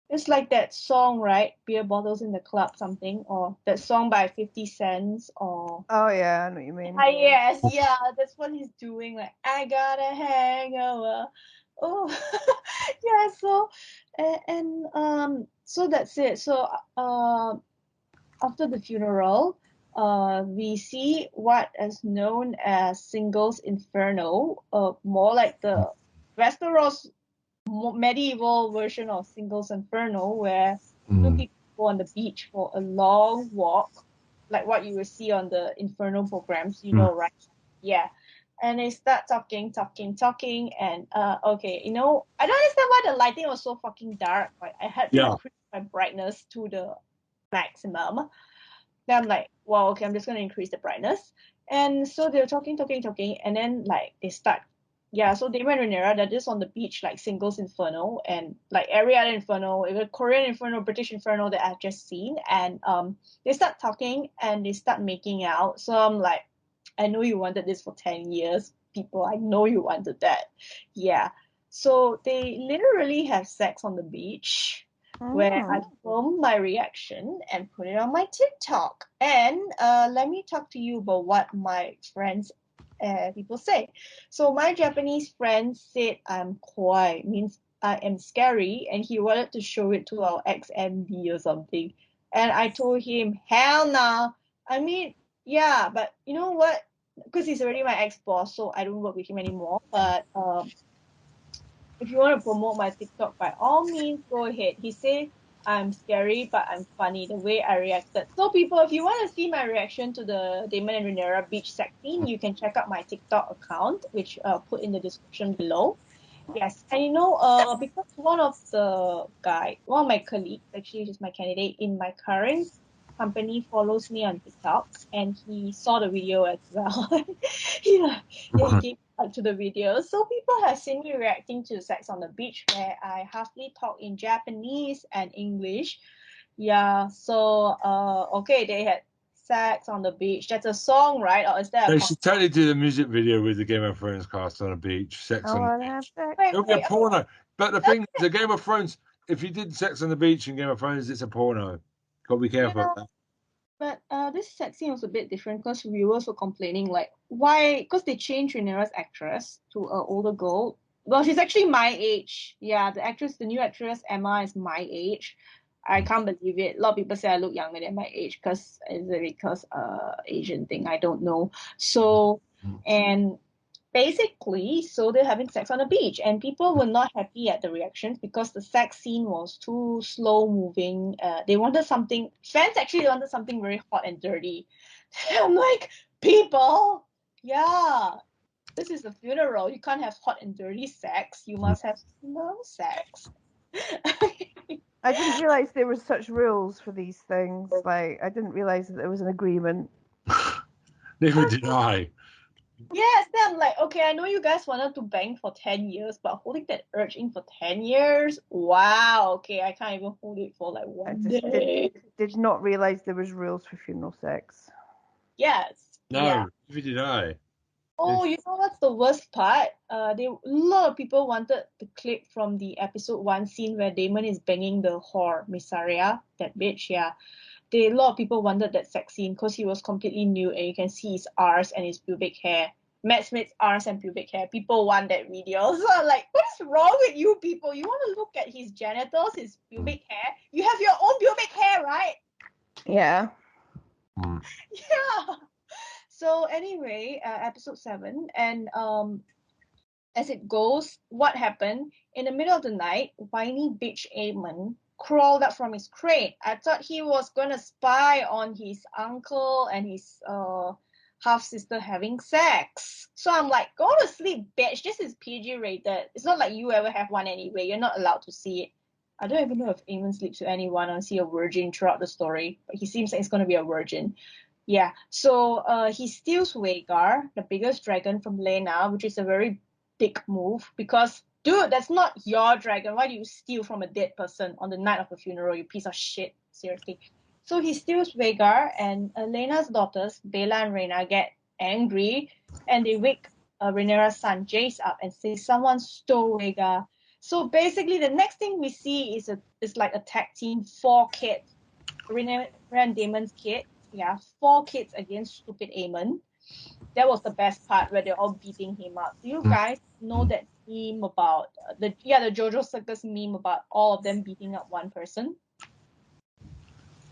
It's like that song, right? Beer bottles in the club, something, or that song by 50 Cents, or Oh yeah, I know what you mean. yes, yeah, that's what he's doing. Like, I got a hangover. Oh, yeah. So, so that's it. So, after the funeral, we see what is known as Singles Inferno, more like the Westeros medieval version of Singles Inferno, where two people go on the beach for a long walk, like what you will see on the Inferno programs, right? Yeah. And they start talking, and okay, I don't understand why the lighting was so fucking dark. Like, I had to increase my brightness to the maximum. Then I'm like, well, okay, I'm just gonna increase the brightness. And so they're talking, and then like they start, yeah. So Damon and Rhaenyra, they're just on the beach, like Singles Inferno, and like every other Inferno, even Korean Inferno, British Inferno that I've just seen, and they start talking and they start making out. So I'm like, I know you wanted this for 10 years, people. I know you wanted that, yeah. So they literally have sex on the beach, where I filmed my reaction and put it on my TikTok. And let me talk to you about what my friends people say. So my Japanese friend said I'm kawaii, means I am scary, and he wanted to show it to our ex-MD or something. And I told him, hell no. I mean, yeah, but you know what? Because he's already my ex-boss, so I don't work with him anymore. But if you want to promote my TikTok, by all means, go ahead. He said I'm scary, but I'm funny, the way I reacted. So people, if you want to see my reaction to the Damon and Rhaenyra beach sex scene, you can check out my TikTok account, which put in the description below. Yes, and because one of my colleagues, actually just my candidate in my current company, follows me on TikTok, and he saw the video as well. Yeah, he gave to the video. So people have seen me reacting to Sex on the Beach, where I halfly talk in Japanese and English. Yeah, so okay, they had sex on the beach. That's a song, right? Or is that They should totally do the music video with the Game of Thrones cast on a beach, sex I on the want to have beach. sex. Wait, It'll be a wait. porno. But the thing is, the Game of Thrones, if you did sex on the beach in Game of Thrones, it's a porno. Got to be careful Yeah, of that. but this sex scene was a bit different because viewers were complaining, like, why? Because they changed Rhaenyra's actress to an older girl. Well, she's actually my age. Yeah, the new actress, Emma, is my age. I can't believe it. A lot of people say I look younger than my age because is it because Asian thing? I don't know. So, and basically, so they're having sex on the beach, and people were not happy at the reactions because the sex scene was too slow moving. They wanted something, fans actually wanted something very hot and dirty. I'm like, people, yeah, this is a funeral. You can't have hot and dirty sex. You must have slow sex. I didn't realize there were such rules for these things. Like, I didn't realize that there was an agreement. Neither did I. Yes, then I'm like, okay, I know you guys wanted to bang for 10 years, but holding that urge in for 10 years? Wow, okay, I can't even hold it for like I one just day. did not realize there was rules for funeral sex. Yes, yeah. No, neither did I. Oh, you know what's the worst part? A lot of people wanted the clip from the episode 1 scene where Damon is banging the whore, Missaria, that bitch, yeah. A lot of people wanted that sex scene because he was completely nude and you can see his arse and his pubic hair. Matt Smith's arse and pubic hair. People want that video. So I'm like, what is wrong with you people? You want to look at his genitals, his pubic hair? You have your own pubic hair, right? Yeah. Yeah. So anyway, episode 7, and as it goes, what happened? In the middle of the night, whiny bitch Eamon crawled up from his crate. I thought he was gonna spy on his uncle and his half sister having sex. So I'm like, go to sleep, bitch. This is PG rated. It's not like you ever have one anyway. You're not allowed to see it. I don't even know if Eamon sleeps with anyone or see a virgin throughout the story, but he seems like he's gonna be a virgin. Yeah, so he steals Rhaegar, the biggest dragon from Lena, which is a very big move because, dude, that's not your dragon. Why do you steal from a dead person on the night of a funeral, you piece of shit? Seriously. So he steals Rhaegar, and Lena's daughters, Bella and Rhaena, get angry, and they wake Rhaenyra's son Jace up and say someone stole Rhaegar. So basically, the next thing we see is like a tag team, 4 kids, Rhaenyra and Daemon's kid. Yeah, 4 kids against stupid Aemon. That was the best part where they're all beating him up. Do you guys know that meme about the JoJo Circus meme about all of them beating up one person?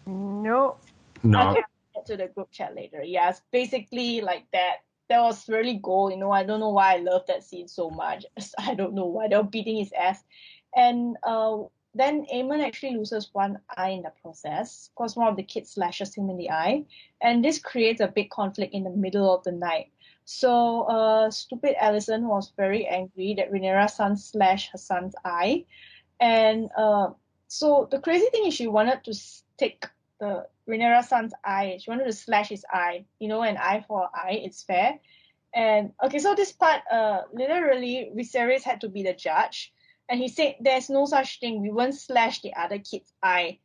No. No. Okay, I'll get to the group chat later. Yes, basically like that. That was really gold. I don't know why I love that scene so much. I don't know why they're beating his ass, and then Aemon actually loses one eye in the process because one of the kids slashes him in the eye, and this creates a big conflict in the middle of the night. So stupid Alicent was very angry that Rhaenyra's son slashed her son's eye, and so the crazy thing is she wanted to take the Rhaenyra's son's eye. She wanted to slash his eye. An eye for an eye, it's fair. And okay, so this part, literally, Viserys had to be the judge, and he said, "There's no such thing. We won't slash the other kid's eye."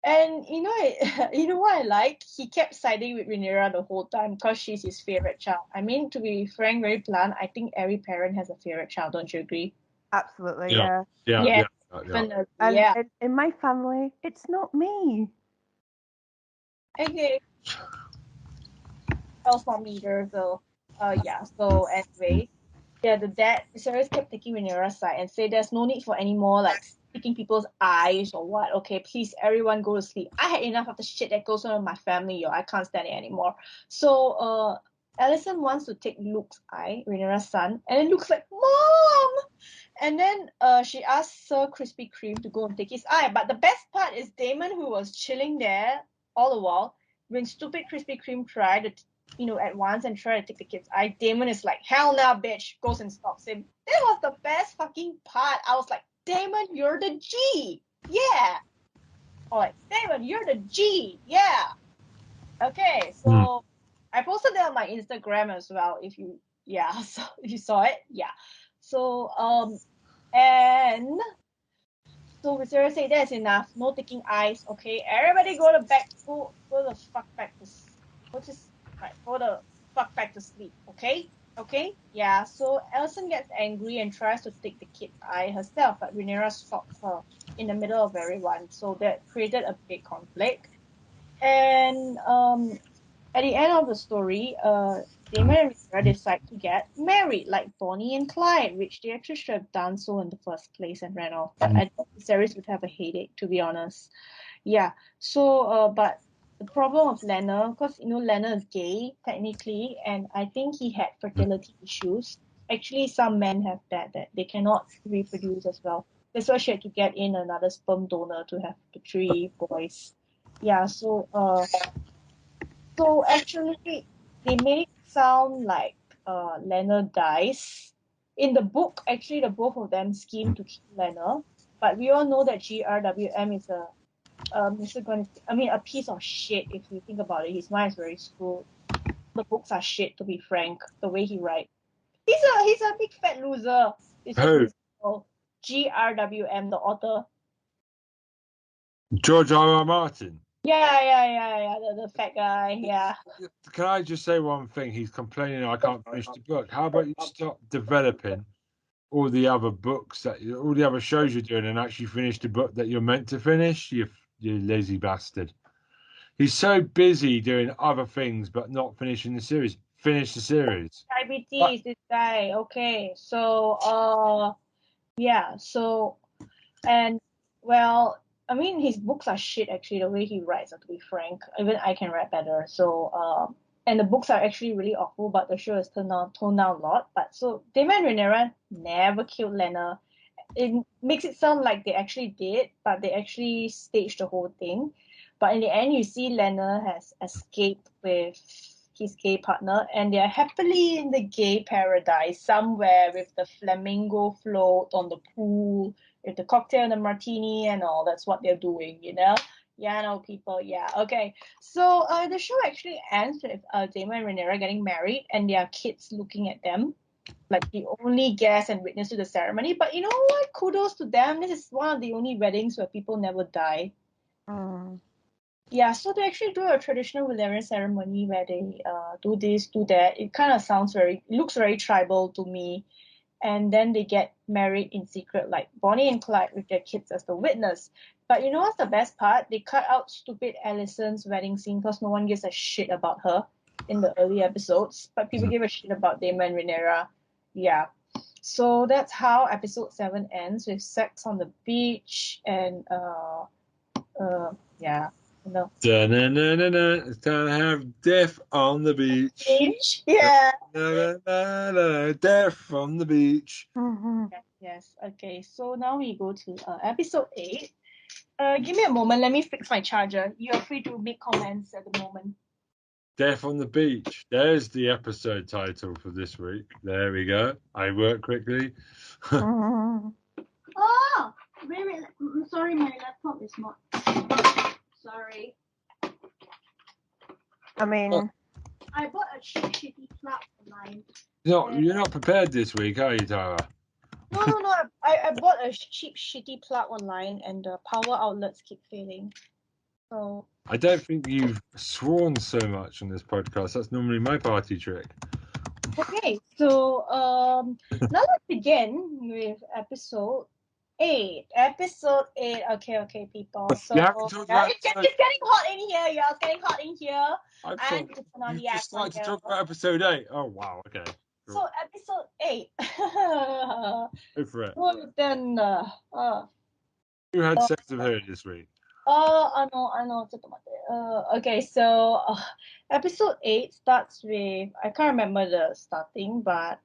And you know what I like? He kept siding with Rhaenyra the whole time because she's his favorite child. I mean, to be frank, very blunt, I think every parent has a favorite child. Don't you agree? Absolutely, Yeah. yeah. Yeah. Definitely, And yeah. in my family, it's not me. Okay. That was not me either, so. So anyway, the dad, Viserys kept taking Rhaenyra's side and say there's no need for any more like sticking people's eyes or what. Okay, please, everyone go to sleep. I had enough of the shit that goes on in my family, yo. I can't stand it anymore. So, Alicent wants to take Luke's eye, Rhaenyra's son, and then Luke's like, Mom! And then she asks Sir Krispy Kreme to go and take his eye. But the best part is Daemon, who was chilling there all the while, when stupid Krispy Kreme tried to, at once and try to take the kid's eye, Daemon is like, hell nah, bitch, goes and stops him. That was the best fucking part. I was like, Daemon, you're the G. Yeah. Or like, Daemon, you're the G. Yeah. Okay, so I posted that on my Instagram as well. If you saw it, yeah. So and so Viserys said that's enough. No taking eyes. Okay, everybody go the fuck back to go the fuck back to sleep. Okay, yeah. So Alicent gets angry and tries to take the kid's eye herself, but Rhaenyra stops her in the middle of everyone. So that created a big conflict. And at the end of the story, Daemon and Rhaenyra decide to get married, like Bonnie and Clyde, which they actually should have done so in the first place and ran off. But I think Viserys would have a headache, to be honest. Yeah. So, but the problem of Lenna, because Lenna is gay technically, and I think he had fertility issues. Actually, some men have that they cannot reproduce as well. That's why she had to get in another sperm donor to have the 3 boys. Yeah. So actually, they made it sound like Lenna dies. In the book, actually, the both of them scheme to kill Lenna, but we all know that GRWM is a piece of shit if you think about it. His mind is very screwed. The books are shit, to be frank. The way he writes, he's a big fat loser. It's just miserable. GRWM, the author. George R.R. Martin. Yeah. The fat guy. Yeah. Can I just say one thing? He's complaining I can't finish the book. How about you stop developing all the other all the other shows you're doing, and actually finish the book that you're meant to finish? You lazy bastard. He's so busy doing other things, but not finishing the series. Finish the series. Diabetes, this guy. Okay, so yeah. So and well, I mean, his books are shit. Actually, the way he writes, to be frank, even I can write better. So and the books are actually really awful, but the show has toned down a lot. But so Daemon and Rhaenyra never killed Lenna. It makes it sound like they actually did, but they actually staged the whole thing. But in the end, you see Lenna has escaped with his gay partner, and they're happily in the gay paradise somewhere with the flamingo float on the pool, with the cocktail and the martini and all. That's what they're doing, Yeah, I know, people. Yeah, okay. So the show actually ends with Daemon and Rhaenyra getting married and their kids looking at them like the only guest and witness to the ceremony. But you know what? Kudos to them. This is one of the only weddings where people never die. Yeah, so they actually do a traditional Valerian ceremony where they do this, do that. It kind of looks very tribal to me. And then they get married in secret, like Bonnie and Clyde with their kids as the witness. But you know what's the best part? They cut out stupid Alicent's wedding scene because no one gives a shit about her in the early episodes. But people give a shit about Daemon and Rhaenyra. Yeah. So that's how episode 7 ends, with sex on the beach and yeah. It's time to have death on the beach. Yeah. Death on the beach. Yes. Okay. So now we go to episode 8. Give me a moment. Let me fix my charger. You are free to make comments at the moment. Death on the Beach. There's the episode title for this week. There we go. I work quickly. Oh, wait. I'm sorry, my laptop is not. Sorry. I mean, I bought a shitty plug online. You're not prepared this week, are you, Tara? No. I bought a cheap shitty plug online, and the power outlets keep failing. So I don't think you've sworn so much on this podcast. That's normally my party trick. okay, so now let's begin with episode 8. Episode 8. Okay, people. So You haven't talked about it's getting hot in here. Yeah, it's getting hot in here. I And thought to turn on you the just aircon started to here. talk about episode 8. Oh wow, okay. So episode 8. Go for it. Well, then, Who had sex with her this week? I know. Okay, so episode 8 starts with, I can't remember the starting, but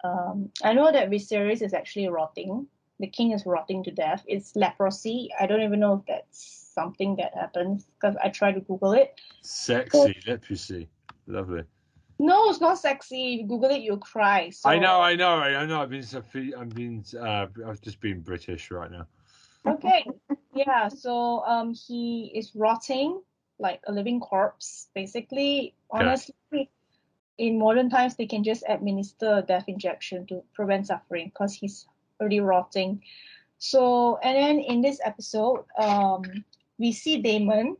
I know that Viserys is actually rotting. The king is rotting to death. It's leprosy. I don't even know if that's something that happens because I tried to Google it. Sexy leprosy. Lovely. No, it's not sexy. If you Google it, you'll cry. So I know. I've just been British right now. okay, yeah. So he is rotting like a living corpse, basically. Okay. Honestly, in modern times, they can just administer a death injection to prevent suffering because he's already rotting. So, and then in this episode, we see Damon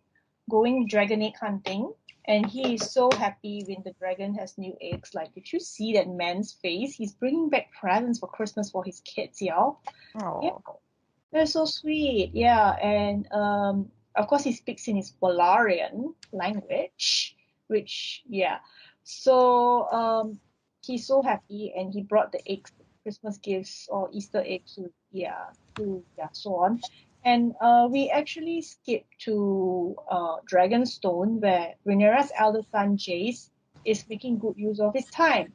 going dragon egg hunting, and he is so happy when the dragon has new eggs. Like, did you see that man's face? He's bringing back presents for Christmas for his kids, y'all. Oh. Yeah, they're so sweet. Yeah, and of course, he speaks in his Valarian language, which, yeah. So he's so happy, and he brought the eggs, Christmas gifts or Easter eggs to so on. And we actually skip to Dragonstone, where Rhaenyra's elder son Jace is making good use of his time.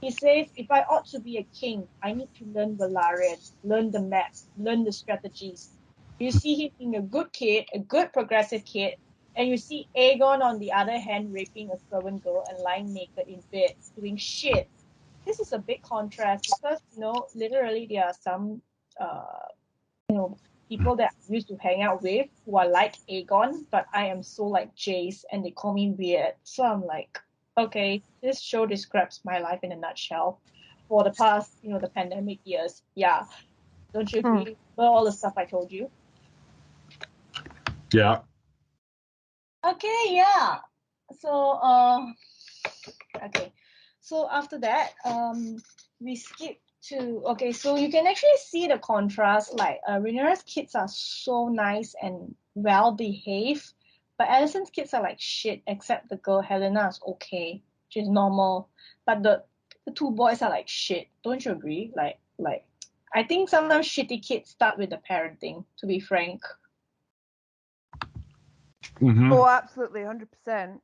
He says, if I ought to be a king, I need to learn Valarian, learn the maps, learn the strategies. You see him being a good kid, a good progressive kid, and you see Aegon, on the other hand, raping a servant girl and lying naked in bed, doing shit. This is a big contrast because, literally there are some, people that I used to hang out with who are like Aegon, but I am so like Jace, and they call me weird. So I'm like, okay, this show describes my life in a nutshell for the past, the pandemic years. Yeah. Don't you agree with all the stuff I told you? Yeah. Okay, yeah. So, okay. So after that, we skip to, okay, so you can actually see the contrast. Like, Rhaenyra's kids are so nice and well behaved, but Alicent's kids are like shit, except the girl Helena is okay. She's normal. But the two boys are like shit. Don't you agree? Like, I think sometimes shitty kids start with the parenting, to be frank. Mm-hmm. Oh, absolutely, 100%.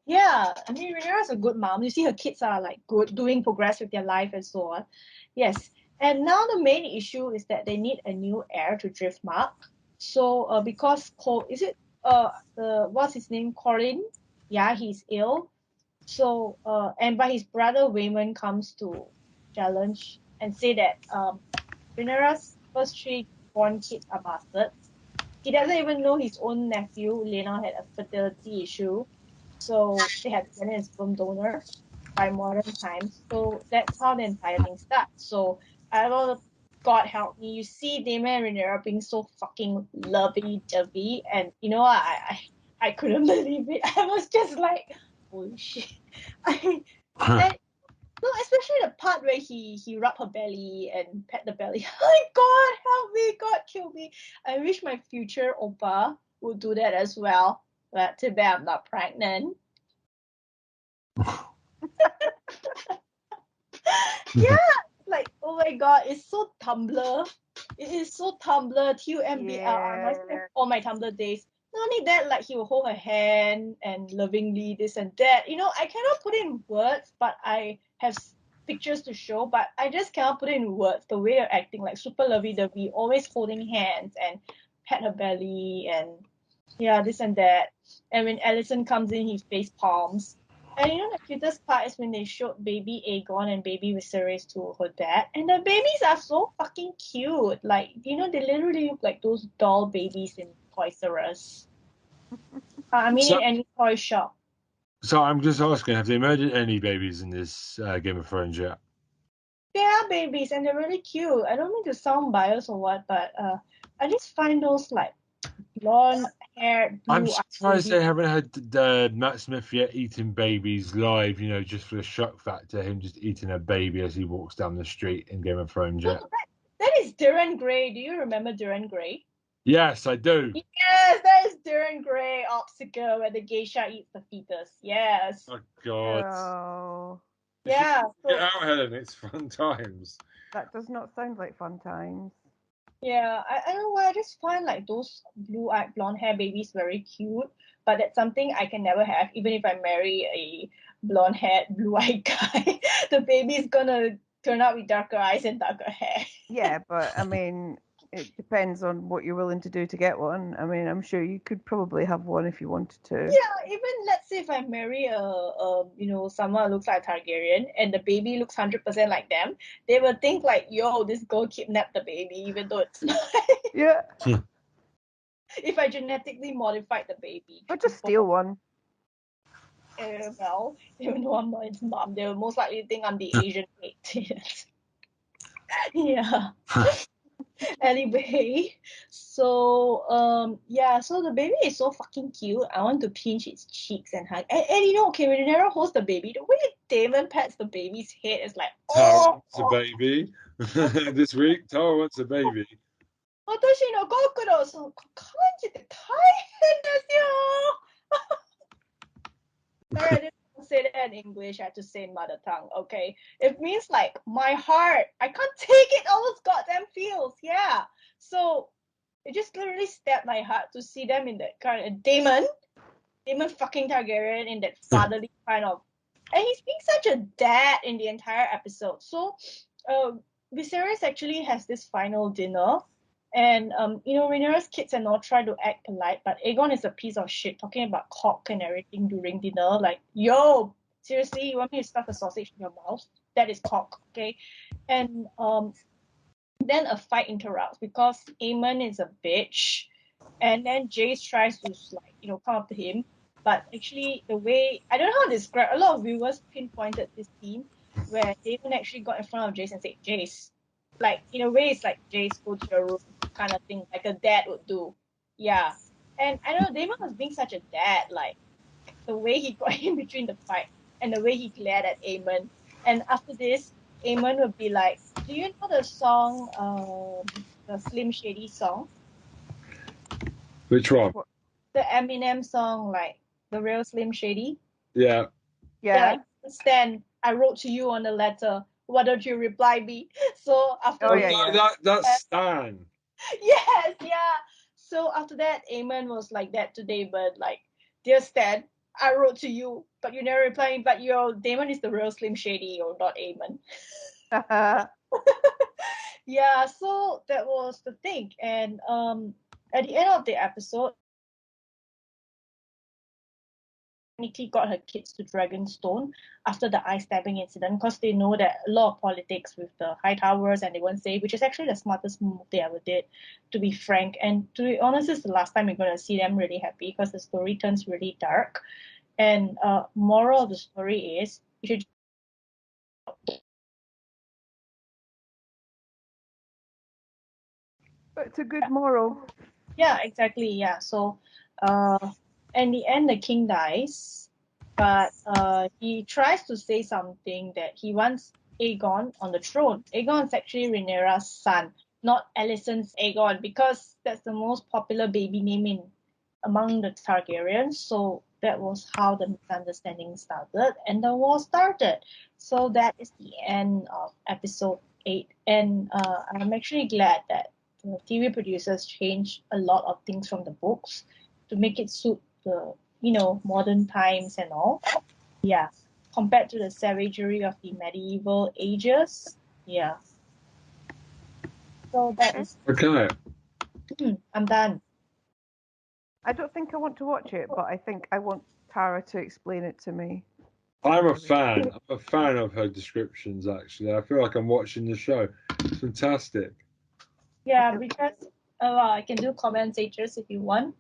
Yeah, I mean, Rhaenyra's a good mom. You see her kids are like good, doing progress with their life and so on. Yes, and now the main issue is that they need a new heir to Driftmark. So, because what's his name, Corin? Yeah, he's ill. So, and but his brother Waymond comes to challenge and say that Rhaenyra's first 3 born kids are bastards. He doesn't even know his own nephew, Lena, had a fertility issue. So they had to get a sperm donor by modern times. So that's how the entire thing starts. So I will, God help me, you see Damon and Rhaenyra being so fucking lovey-dovey, and I couldn't believe it. I was just like, holy shit. And no, especially the part where he rubbed her belly and pet the belly. Oh God, help me, God kill me. I wish my future oppa would do that as well. But too bad I'm not pregnant. Yeah, like, oh my God, it's so Tumblr. It is so Tumblr, TUMBLR, all my Tumblr days. Not only that, like, he will hold her hand and lovingly this and that. I cannot put it in words, but I have pictures to show, but I just cannot put it in words. The way they're acting, like super lovey-dovey, always holding hands and pat her belly and yeah, this and that. And when Alicent comes in, he face palms. And the cutest part is when they showed baby Aegon and baby Viserys to her dad. And the babies are so fucking cute. Like, they literally look like those doll babies in Toys R Us. In any toy shop. So I'm just asking, have they murdered any babies in this Game of Thrones yet? They are babies and they're really cute. I don't mean to sound biased or what, but I just find those like blonde hair, I'm blue surprised they haven't had Matt Smith yet eating babies live, just for the shock factor, him just eating a baby as he walks down the street in Game of Thrones yet. That is is Darren Gray. Do you remember Darren Gray? Yes, I do. Yes, that is Darren Gray Obstacle, where the geisha eats the fetus. Yes. Oh God. Oh, Yeah. Get So, out, Helen. It's fun times. that does not sound like fun times. yeah, I don't know why. I just find like those blue-eyed blonde hair babies very cute, but that's something I can never have. Even if I marry a blonde-haired, blue-eyed guy, the baby's gonna turn out with darker eyes and darker hair. Yeah, but I mean, it depends on what you're willing to do to get one. I mean, I'm sure you could probably have one if you wanted to. Yeah, even let's say if I marry someone who looks like a Targaryen and the baby looks 100% like them, they will think like, yo, this girl kidnapped the baby, even though it's not. Yeah, If I genetically modified the baby. or just steal one. Well, even though I'm not its mom, they will most likely think I'm the Asian mate. Yeah. Anyway, so so the baby is so fucking cute. I want to pinch its cheeks and hug. And you know, okay, when Nero holds the baby, the way Damon pets the baby's head is like, Tara oh, wants a baby. This week, Tara wants a baby. 私のご苦労さん、感じて大変ですよ。Sorry, I didn't say that in English. I had to say in mother tongue. Okay, it means like my heart. I can't take it. All those goddamn feels. Yeah. So it just literally stabbed my heart to see them in that kind of Damon fucking Targaryen in that fatherly kind of, and he's being such a dad in the entire episode. So, Viserys actually has this final dinner. And Rhaenyra's kids and all try to act polite, but Aegon is a piece of shit talking about cock and everything during dinner. Like, yo, seriously, you want me to stuff a sausage in your mouth? That is cock, okay? And then a fight interrupts because Aemon is a bitch, and then Jace tries to come up to him, but actually the way I don't know how to describe. A lot of viewers pinpointed this scene where Aemon actually got in front of Jace and said, "Jace," like in a way it's like Jace, go to your room kind of thing, like a dad would do. Yeah. And I know Damon was being such a dad, like the way he got in between the fight and the way he glared at Aemon. And after this, Aemon would be like, "Do you know the song, the Slim Shady song? Which one? The Eminem song, like the real Slim Shady?" Yeah. Yeah. Stan, I wrote to you on the letter. Why don't you reply me? So after Oh, yeah. That's Stan. Yes, yeah. So after that, Aemon was like that to David, like, "Dear Stan, I wrote to you, but you never replied. But your Damon is the real Slim Shady, or not Aemon." Yeah, so that was the thing. And at the end of the episode, Nikki got her kids to Dragonstone after the eye stabbing incident because they know that a lot of politics with the high towers and they weren't safe, which is actually the smartest move they ever did, to be frank. And to be honest, this is the last time you're going to see them really happy because the story turns really dark. And moral of the story is you should. But it's a good moral. Yeah, exactly. Yeah. So, in the end, the king dies, but he tries to say something that he wants Aegon on the throne. Aegon is actually Rhaenyra's son, not Alicent's Aegon, because that's the most popular baby name among the Targaryens. So that was how the misunderstanding started, and the war started. So that is the end of episode 8, and I'm actually glad that the TV producers changed a lot of things from the books to make it suit the modern times and all. Yeah, compared to the savagery of the medieval ages. Yeah. So that is. Okay. I'm done. I don't think I want to watch it, but I think I want Tara to explain it to me. I'm a fan. I'm a fan of her descriptions, actually. I feel like I'm watching the show. It's fantastic. Yeah, because I can do commentators if you want.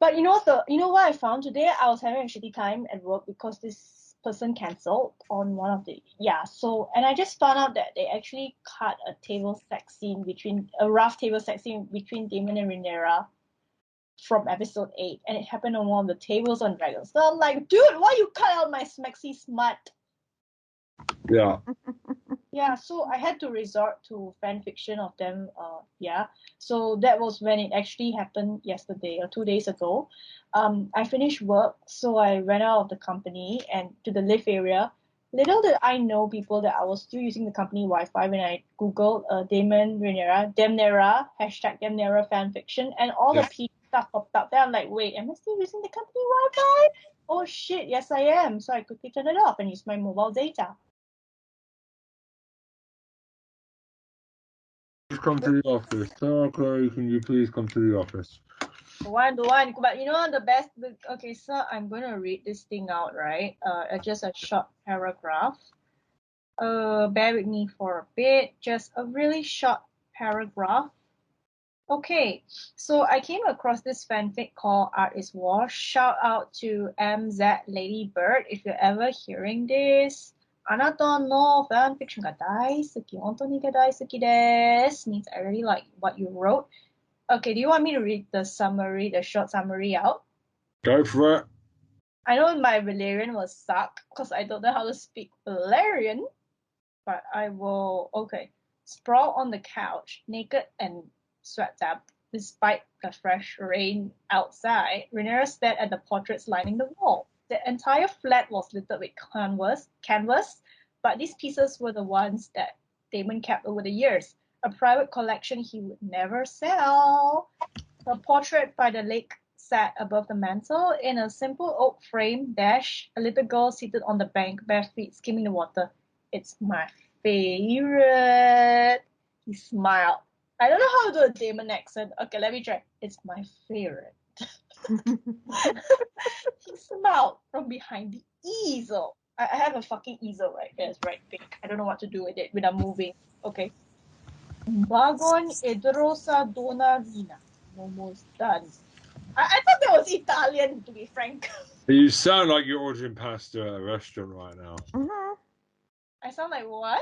But you know what I found today? I was having a shitty time at work because this person cancelled on one of the and I just found out that they actually cut a rough table sex scene between Daemon and Rhaenyra from episode 8, and it happened on one of the tables on Dragons. So I'm like, dude, why you cut out my smexy smut? Yeah. Yeah, so I had to resort to fan fiction of them. So that was when it actually happened yesterday or 2 days ago. I finished work, so I went out of the company and to the live area. Little did I know, people, that I was still using the company Wi-Fi when I googled Damon Rhaenyra, Damnera, hashtag Damnera fanfiction, and all the P stuff popped up. Then I'm like, wait, am I still using the company Wi-Fi? Oh shit, yes I am. So I quickly turned it off and used my mobile data. Please come to the office. Tara Chole, can you please come to the office? The one, but you know the best. Okay, so I'm gonna read this thing out, right? Just a short paragraph. Bear with me for a bit. Just a really short paragraph. Okay, so I came across this fanfic called Art is War. Shout out to MZ Ladybird if you're ever hearing this. あなたの fanfiction が大好き。本当に大好きです means I really like what you wrote. Okay, do you want me to read the summary, the short summary out? Go for it. I know my Valerian will suck because I don't know how to speak Valerian, but I will. Okay. Sprawl on the couch, naked and sweat up, despite the fresh rain outside, Rhaenyra stared at the portraits lining the wall. The entire flat was littered with canvas, but these pieces were the ones that Damon kept over the years. A private collection he would never sell. A portrait by the lake sat above the mantel. In a simple oak frame, a little girl seated on the bank, bare feet skimming the water. It's my favorite. He smiled. I don't know how to do a Damon accent. Okay, let me try. It's my favorite. He smiled from behind the easel. I have a fucking easel right there. It's right big. I don't know what to do with it without moving. Okay. Bagon Edrosa Donna Vina. Almost done. I thought that was Italian, to be frank. You sound like you're ordering pasta at a restaurant right now. Mm-hmm. I sound like what?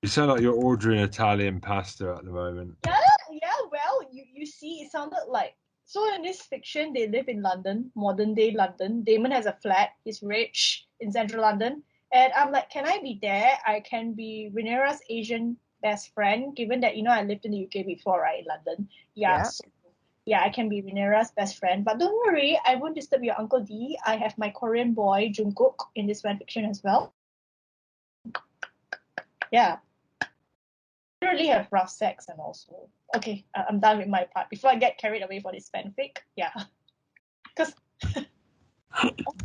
You sound like you're ordering Italian pasta at the moment. Yeah, well, you see, it sounded like. So in this fiction, they live in London, modern day London. Damon has a flat, he's rich in central London. And I'm like, can I be there? I can be Rhaenyra's Asian best friend, given that, I lived in the UK before, right, in London. Yeah, Yeah. so yeah, I can be Rhaenyra's best friend. But don't worry, I won't disturb your Uncle D. I have my Korean boy, Jungkook, in this fanfiction as well. Yeah. Really have rough sex and also. Okay, I'm done with my part. Before I get carried away for this fanfic. Yeah. Because...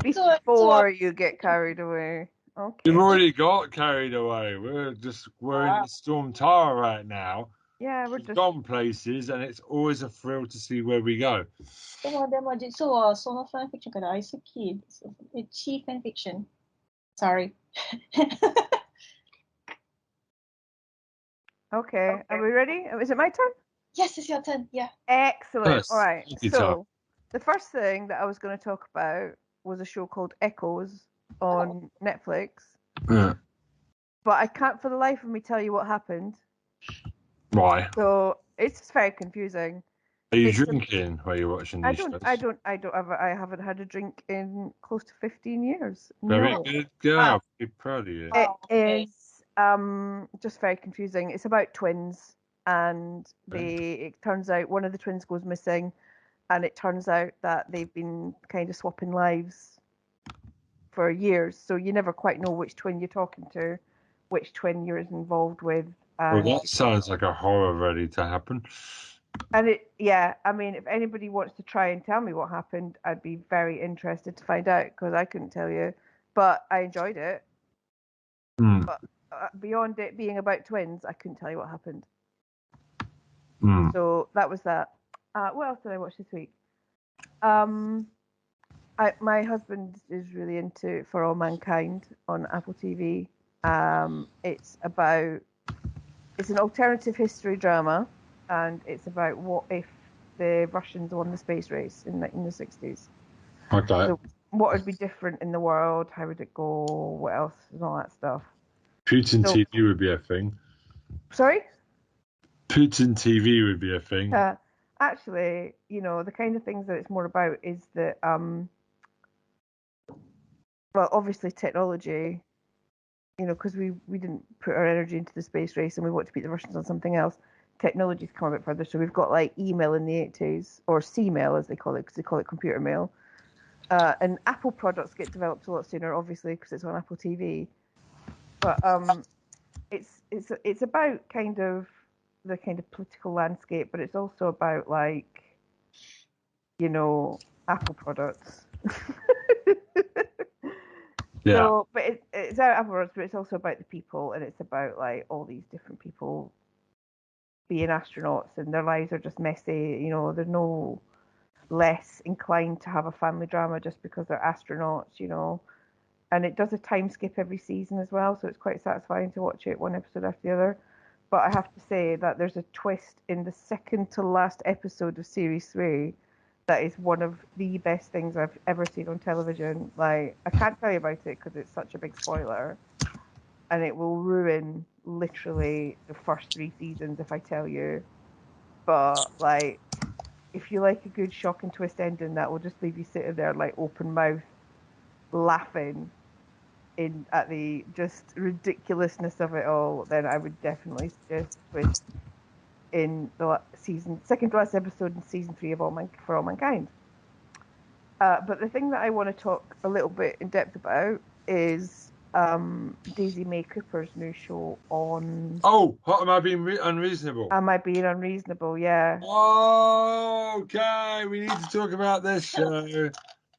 Before you get carried away. Okay. You've already got carried away. We're in the Storm Tower right now. Yeah, we're We've just gone places, and it's always a thrill to see where we go. 実はその fanfiction が大好きです。Chi fanfiction. Sorry. okay. Are we ready? Is it my turn? Yes, it's your turn. Yeah. Excellent. Yes, All right. thank you, So Tara. the first thing that I was going to talk about was a show called Echoes on Netflix. Yeah. But I can't for the life of me tell you what happened. Why? So it's just very confusing. Are you drinking while you're watching these shows? I haven't had a drink in close to 15 years. Very No. good girl. Wow. Be proud of you. It okay. is just very confusing. It's about twins, and it turns out one of the twins goes missing, and it turns out that they've been kind of swapping lives for years, so you never quite know which twin you're talking to, which twin you're involved with. Well, that sounds like a horror ready to happen. And I mean, if anybody wants to try and tell me what happened, I'd be very interested to find out, because I couldn't tell you, but I enjoyed it. But beyond it being about twins, I couldn't tell you what happened. So that was that. What else did I watch this week? My husband is really into For All Mankind on Apple TV. It's an alternative history drama, and it's about what if the Russians won the space race in the 60s. Okay. So what would be different in the world? How would it go? What else? And all that stuff. Putin TV would be a thing. Sorry? Putin TV would be a thing. Actually, the kind of things that it's more about is that, well, obviously technology, because we didn't put our energy into the space race and we want to beat the Russians on something else, technology's come a bit further. So we've got like email in the 80s, or C-mail as they call it, because they call it computer mail. And Apple products get developed a lot sooner, obviously, because it's on Apple TV. But it's about kind of the kind of political landscape, but it's also about like, Apple products. Yeah. So, but it's about Apple products, but it's also about the people, and it's about like all these different people being astronauts, and their lives are just messy. They're no less inclined to have a family drama just because they're astronauts. And it does a time skip every season as well, so it's quite satisfying to watch it one episode after the other. But I have to say that there's a twist in the second to last episode of series 3 that is one of the best things I've ever seen on television. Like, I can't tell you about it because it's such a big spoiler, and it will ruin literally the first 3 seasons if I tell you. But like, if you like a good shock and twist ending, that will just leave you sitting there like open mouth, laughing at the just ridiculousness of it all, then I would definitely suggest Twist in the second to last episode in season 3 of For All Mankind. But the thing that I want to talk a little bit in depth about is Daisy May Cooper's new show on. Oh, Am I Being Unreasonable? Am I Being Unreasonable? Yeah. Oh, okay, we need to talk about this show.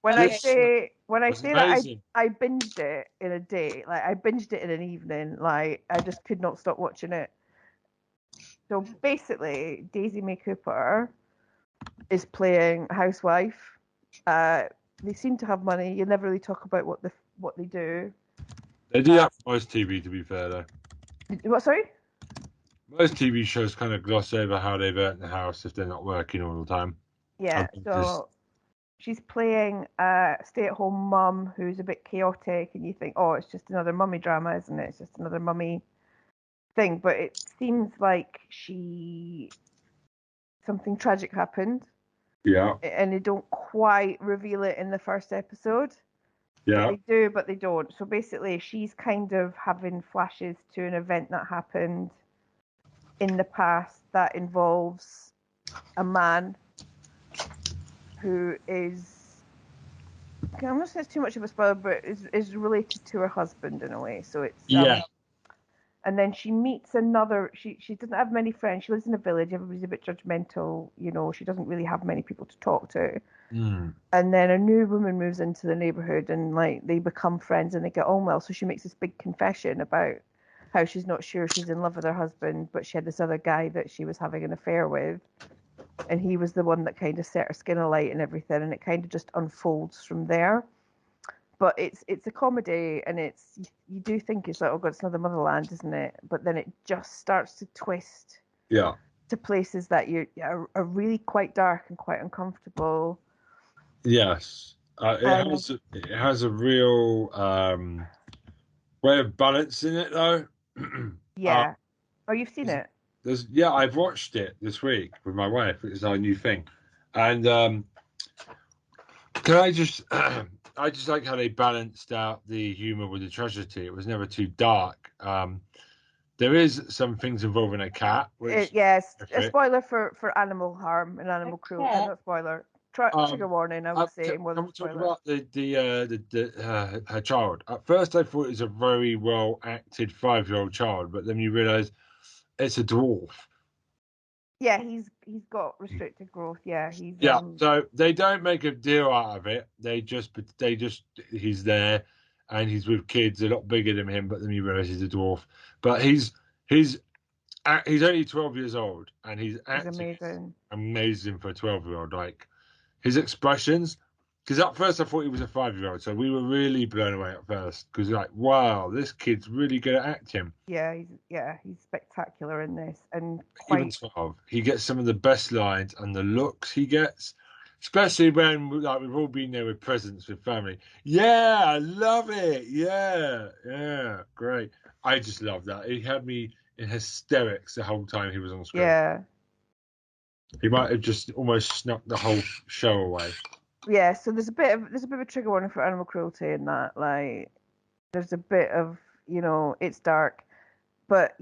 When I say amazing. that I binged it in a day, like I binged it in an evening, like I just could not stop watching it. So basically, Daisy May Cooper is playing a housewife. They seem to have money. You never really talk about what they do. They do that for most TV, to be fair, though. What? Sorry? Most TV shows kind of gloss over how they've earned the house if they're not working all the time. Yeah. So she's playing a stay-at-home mum who's a bit chaotic, and you think, oh, it's just another mummy drama, isn't it? It's just another mummy thing. But it seems like something tragic happened. Yeah. And they don't quite reveal it in the first episode. Yeah. But they do, but they don't. So basically, she's kind of having flashes to an event that happened in the past that involves a man who is, I'm not saying it's too much of a spoiler, but is related to her husband in a way. So it's and then she meets another. She doesn't have many friends. She lives in a village. Everybody's a bit judgmental. She doesn't really have many people to talk to. Mm. And then a new woman moves into the neighborhood, and like they become friends and they get on well. So she makes this big confession about how she's not sure she's in love with her husband, but she had this other guy that she was having an affair with, and he was the one that kind of set her skin alight and everything. And it kind of just unfolds from there. But it's a comedy, and you do think it's like, oh god, it's another Motherland, isn't it? But then it just starts to twist to places that are really quite dark and quite uncomfortable. Yes, it has a real way of balancing it, though. Yeah. Oh, you've seen it? I've watched it this week with my wife. It's our new thing, and can I just I just like how they balanced out the humor with the tragedy. It was never too dark. There is some things involving a cat. Yes, a spoiler for animal harm and animal cruelty. Not spoiler. Trigger warning. I would say more than spoiler. Can we talk about her child? At first, I thought it was a very well acted 5-year-old child, but then you realise it's a dwarf. Yeah, he's got restricted growth. Yeah, So they don't make a deal out of it. They just he's there, and he's with kids a lot bigger than him. But then you realise he's a dwarf. But he's only 12 years old, and he's amazing for a 12-year-old. Like his expressions, because at first I thought he was a 5-year-old, so we were really blown away at first because like, wow, this kid's really good at acting. Yeah, he's spectacular in this, and even 12, he gets some of the best lines, and the looks he gets, especially when like we've all been there with presents with family. Yeah, I love it. Yeah, great. I just love that. He had me in hysterics the whole time he was on screen. Yeah. He might have just almost snuck the whole show away. Yeah, so there's a bit of a trigger warning for animal cruelty in that. Like, there's a bit of it's dark. But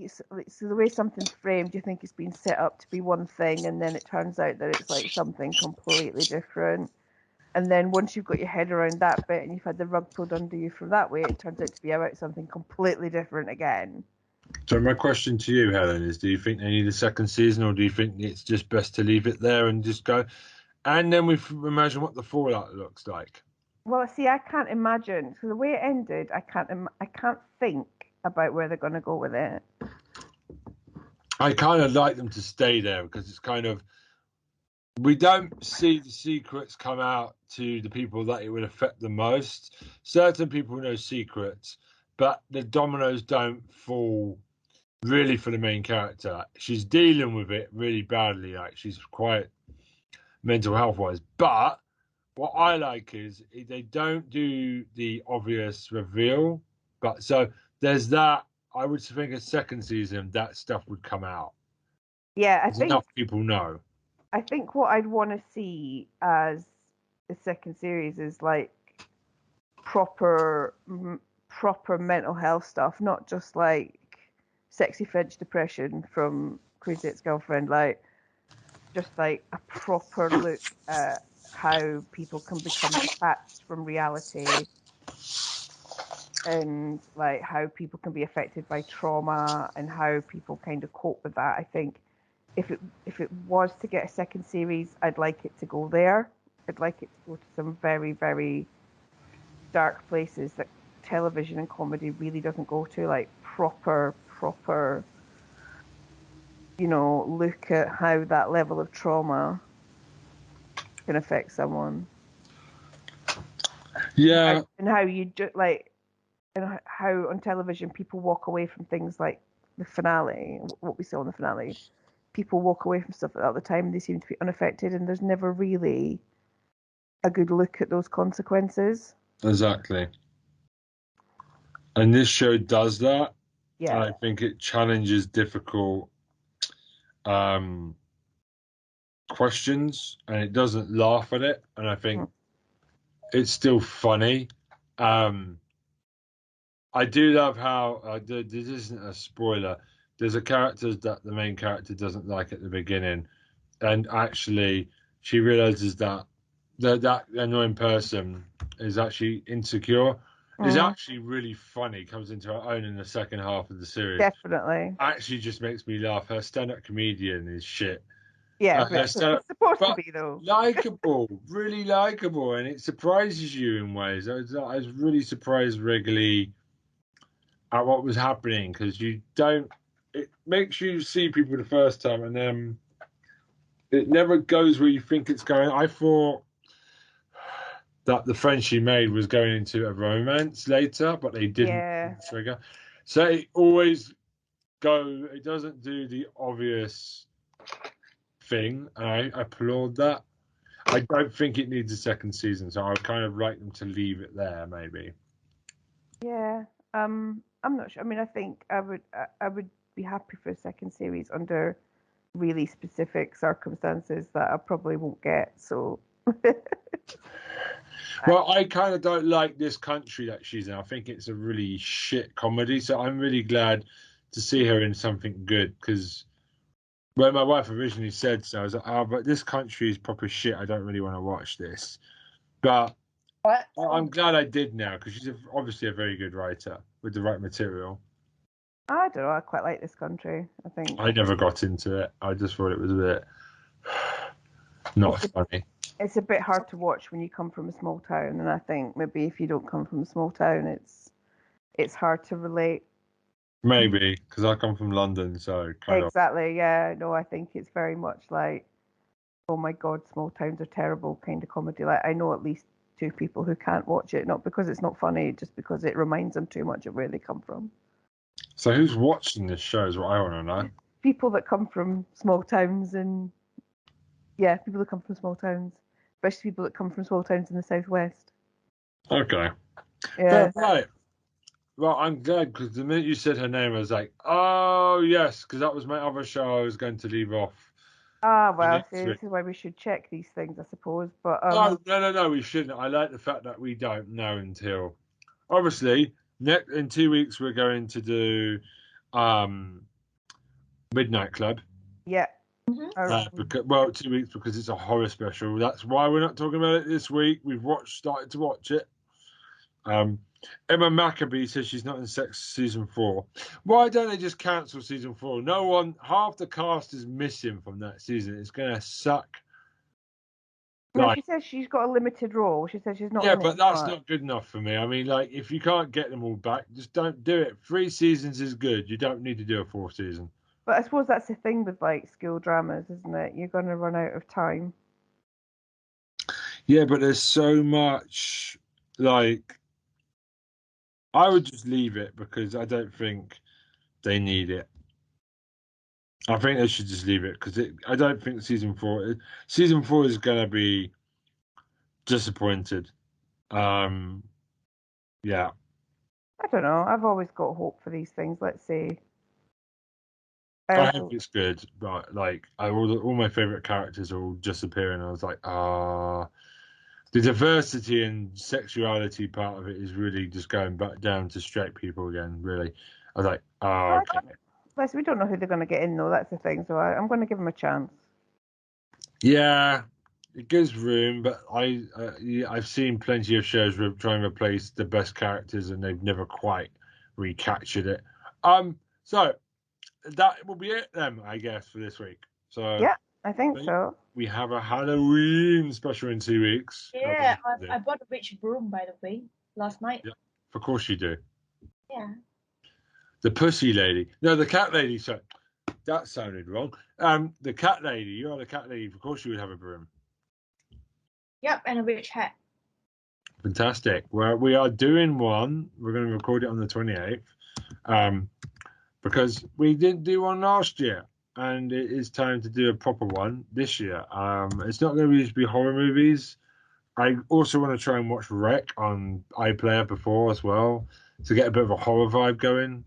so the way something's framed, you think it's been set up to be one thing, and then it turns out that it's like something completely different. And then once you've got your head around that bit and you've had the rug pulled under you from that way, it turns out to be about something completely different again. So my question to you, Helen, is: do you think they need a second season, or do you think it's just best to leave it there and just go? And then we imagine what the fallout looks like. Well, see, I can't imagine. So the way it ended, I can't think about where they're going to go with it. I kind of like them to stay there because it's kind of, we don't see the secrets come out to the people that it would affect the most. Certain people know secrets, but the dominoes don't fall really for the main character. She's dealing with it really badly. Like, she's quite mental health wise. But what I like is they don't do the obvious reveal. But so there's that. I would think a second season, that stuff would come out. Yeah, Enough people know. I think what I'd want to see as the second series is like proper mental health stuff, not just like sexy French depression from Crazy Ex-Girlfriend, like just like a proper look at how people can become detached from reality, and like how people can be affected by trauma and how people kind of cope with that. I think if it was to get a second series, I'd like it to go there. I'd like it to go to some very, very dark places that television and comedy really doesn't go to, like proper, look at how that level of trauma can affect someone. Yeah. And how you and how on television people walk away from things like the finale, what we saw in the finale. People walk away from stuff at the time and they seem to be unaffected, and there's never really a good look at those consequences. Exactly. And this show does that. Yeah. And I think it challenges difficult questions, and it doesn't laugh at it. And I think it's still funny. I do love how this isn't a spoiler. There's a character that the main character doesn't like at the beginning, and actually she realizes that that annoying person is actually insecure. Is actually really funny. Comes into her own in the second half of the series. Definitely. Actually, just makes me laugh. Her stand-up comedian is shit. Yeah, but it's supposed to be though. Likeable, really likeable, and it surprises you in ways. I was really surprised regularly at what was happening, because you don't. It makes you see people the first time, and then it never goes where you think it's going. I thought that the friend she made was going into a romance later, but they didn't trigger. So it always it doesn't do the obvious thing, and I applaud that. I don't think it needs a second season, so I would kind of like them to leave it there, maybe. Yeah, I'm not sure. I mean, I think I would be happy for a second series under really specific circumstances that I probably won't get. So. Well, I kind of don't like this country that she's in. I think it's a really shit comedy, so I'm really glad to see her in something good, because when my wife originally said so, I was like, oh, but this country is proper shit. I don't really want to watch this. But I'm glad I did now, because she's obviously a very good writer with the right material. I don't know. I quite like this country, I think. I never got into it. I just thought it was a bit not funny. It's a bit hard to watch when you come from a small town, and I think maybe if you don't come from a small town, it's hard to relate. Maybe, because I come from London, so exactly. Yeah, no, I think it's very much like, oh my God, small towns are terrible kind of comedy. Like, I know at least 2 people who can't watch it, not because it's not funny, just because it reminds them too much of where they come from. So who's watching this show is what I want to know. People that come from small towns, and people that come from small towns, especially people that come from small towns in the southwest. Okay. Yeah. Right. Well, I'm glad, because the minute you said her name, I was like, oh, yes, because that was my other show I was going to leave off. Well, this is why we should check these things, I suppose. But no, we shouldn't. I like the fact that we don't know until... Obviously, In 2 weeks, we're going to do Midnight Club. Yeah. Well, 2 weeks because it's a horror special. That's why we're not talking about it this week. We've started to watch it. Emma Maccabee says she's not in Sex season 4. Why don't they just cancel season 4? Half the cast is missing from that season. It's gonna suck. No, she says she's got a limited role. She says she's not. Yeah, but that's not good enough for me. I mean, like, if you can't get them all back, just don't do it. 3 seasons is good. You don't need to do a 4th season. But I suppose that's the thing with like school dramas, isn't it? You're going to run out of time. Yeah, but there's so much. Like, I would just leave it because I don't think they need it. I think they should just leave it because I don't think season 4 is going to be disappointed. Yeah. I don't know. I've always got hope for these things. Let's see. I hope it's good, but like all my favorite characters are all disappearing. I was like, the diversity and sexuality part of it is really just going back down to straight people again. Really, I was like, okay. Plus, we don't know who they're going to get in though. That's the thing. So I'm going to give them a chance. Yeah, it gives room, but I've seen plenty of shows try and replace the best characters, and they've never quite recaptured it. So that will be it then, I guess, for this week. So yeah, I think so. We have a Halloween special in 2 weeks. Yeah, I bought a witch broom, by the way, last night. Yeah, of course you do. Yeah. The pussy lady. No, the cat lady. So that sounded wrong. The cat lady. You are the cat lady. Of course you would have a broom. Yep, and a witch hat. Fantastic. Well, we are doing one. We're going to record it on the 28th. Because we didn't do one last year, and it is time to do a proper one this year. It's not going to just be horror movies. I also want to try and watch Rec on iPlayer before as well to get a bit of a horror vibe going.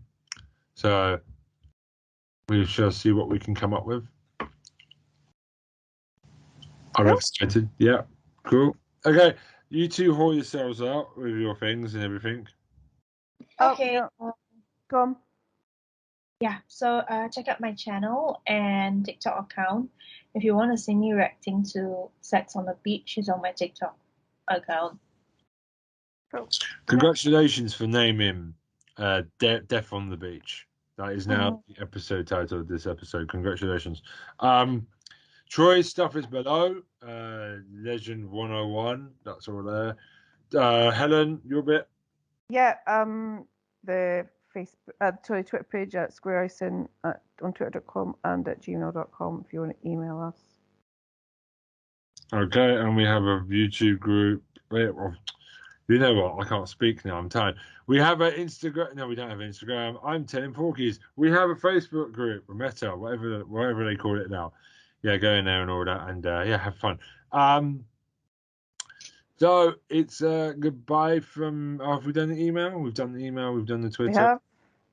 So we shall see what we can come up with. I'm excited. Yeah, cool. Okay, you two haul yourselves out with your things and everything. Okay. Go on. Yeah, so check out my channel and TikTok account. If you want to see me reacting to Sex on the Beach, it's on my TikTok account. Cool. Congratulations for naming Death on the Beach. That is now the episode title of this episode. Congratulations. Troy's stuff is below. Legend 101. That's all there. Helen, your bit? Yeah, the Twitter page at squareicing on twitter.com and at gmail.com if you want to email us. Okay, and we have a YouTube group. You know what? I can't speak now. I'm tired. We have an Instagram. No, we don't have Instagram. I'm telling Porkies. We have a Facebook group, or Meta, whatever they call it now. Yeah, go in there and all that, and yeah, have fun. So it's goodbye from. Have we done the email? We've done the email. We've done the Twitter.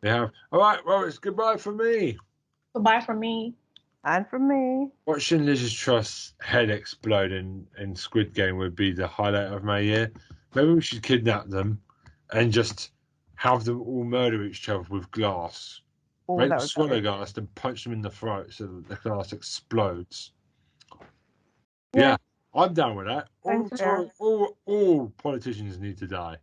We have. All right. Well, it's goodbye from me. Goodbye from me. And from me. Watching Liz's Trust's head explode in Squid Game would be the highlight of my year. Maybe we should kidnap them and just have them all murder each other with glass. Make them swallow glass and punch them in the throat so that the glass explodes. Yeah, I'm down with that. All politicians need to die.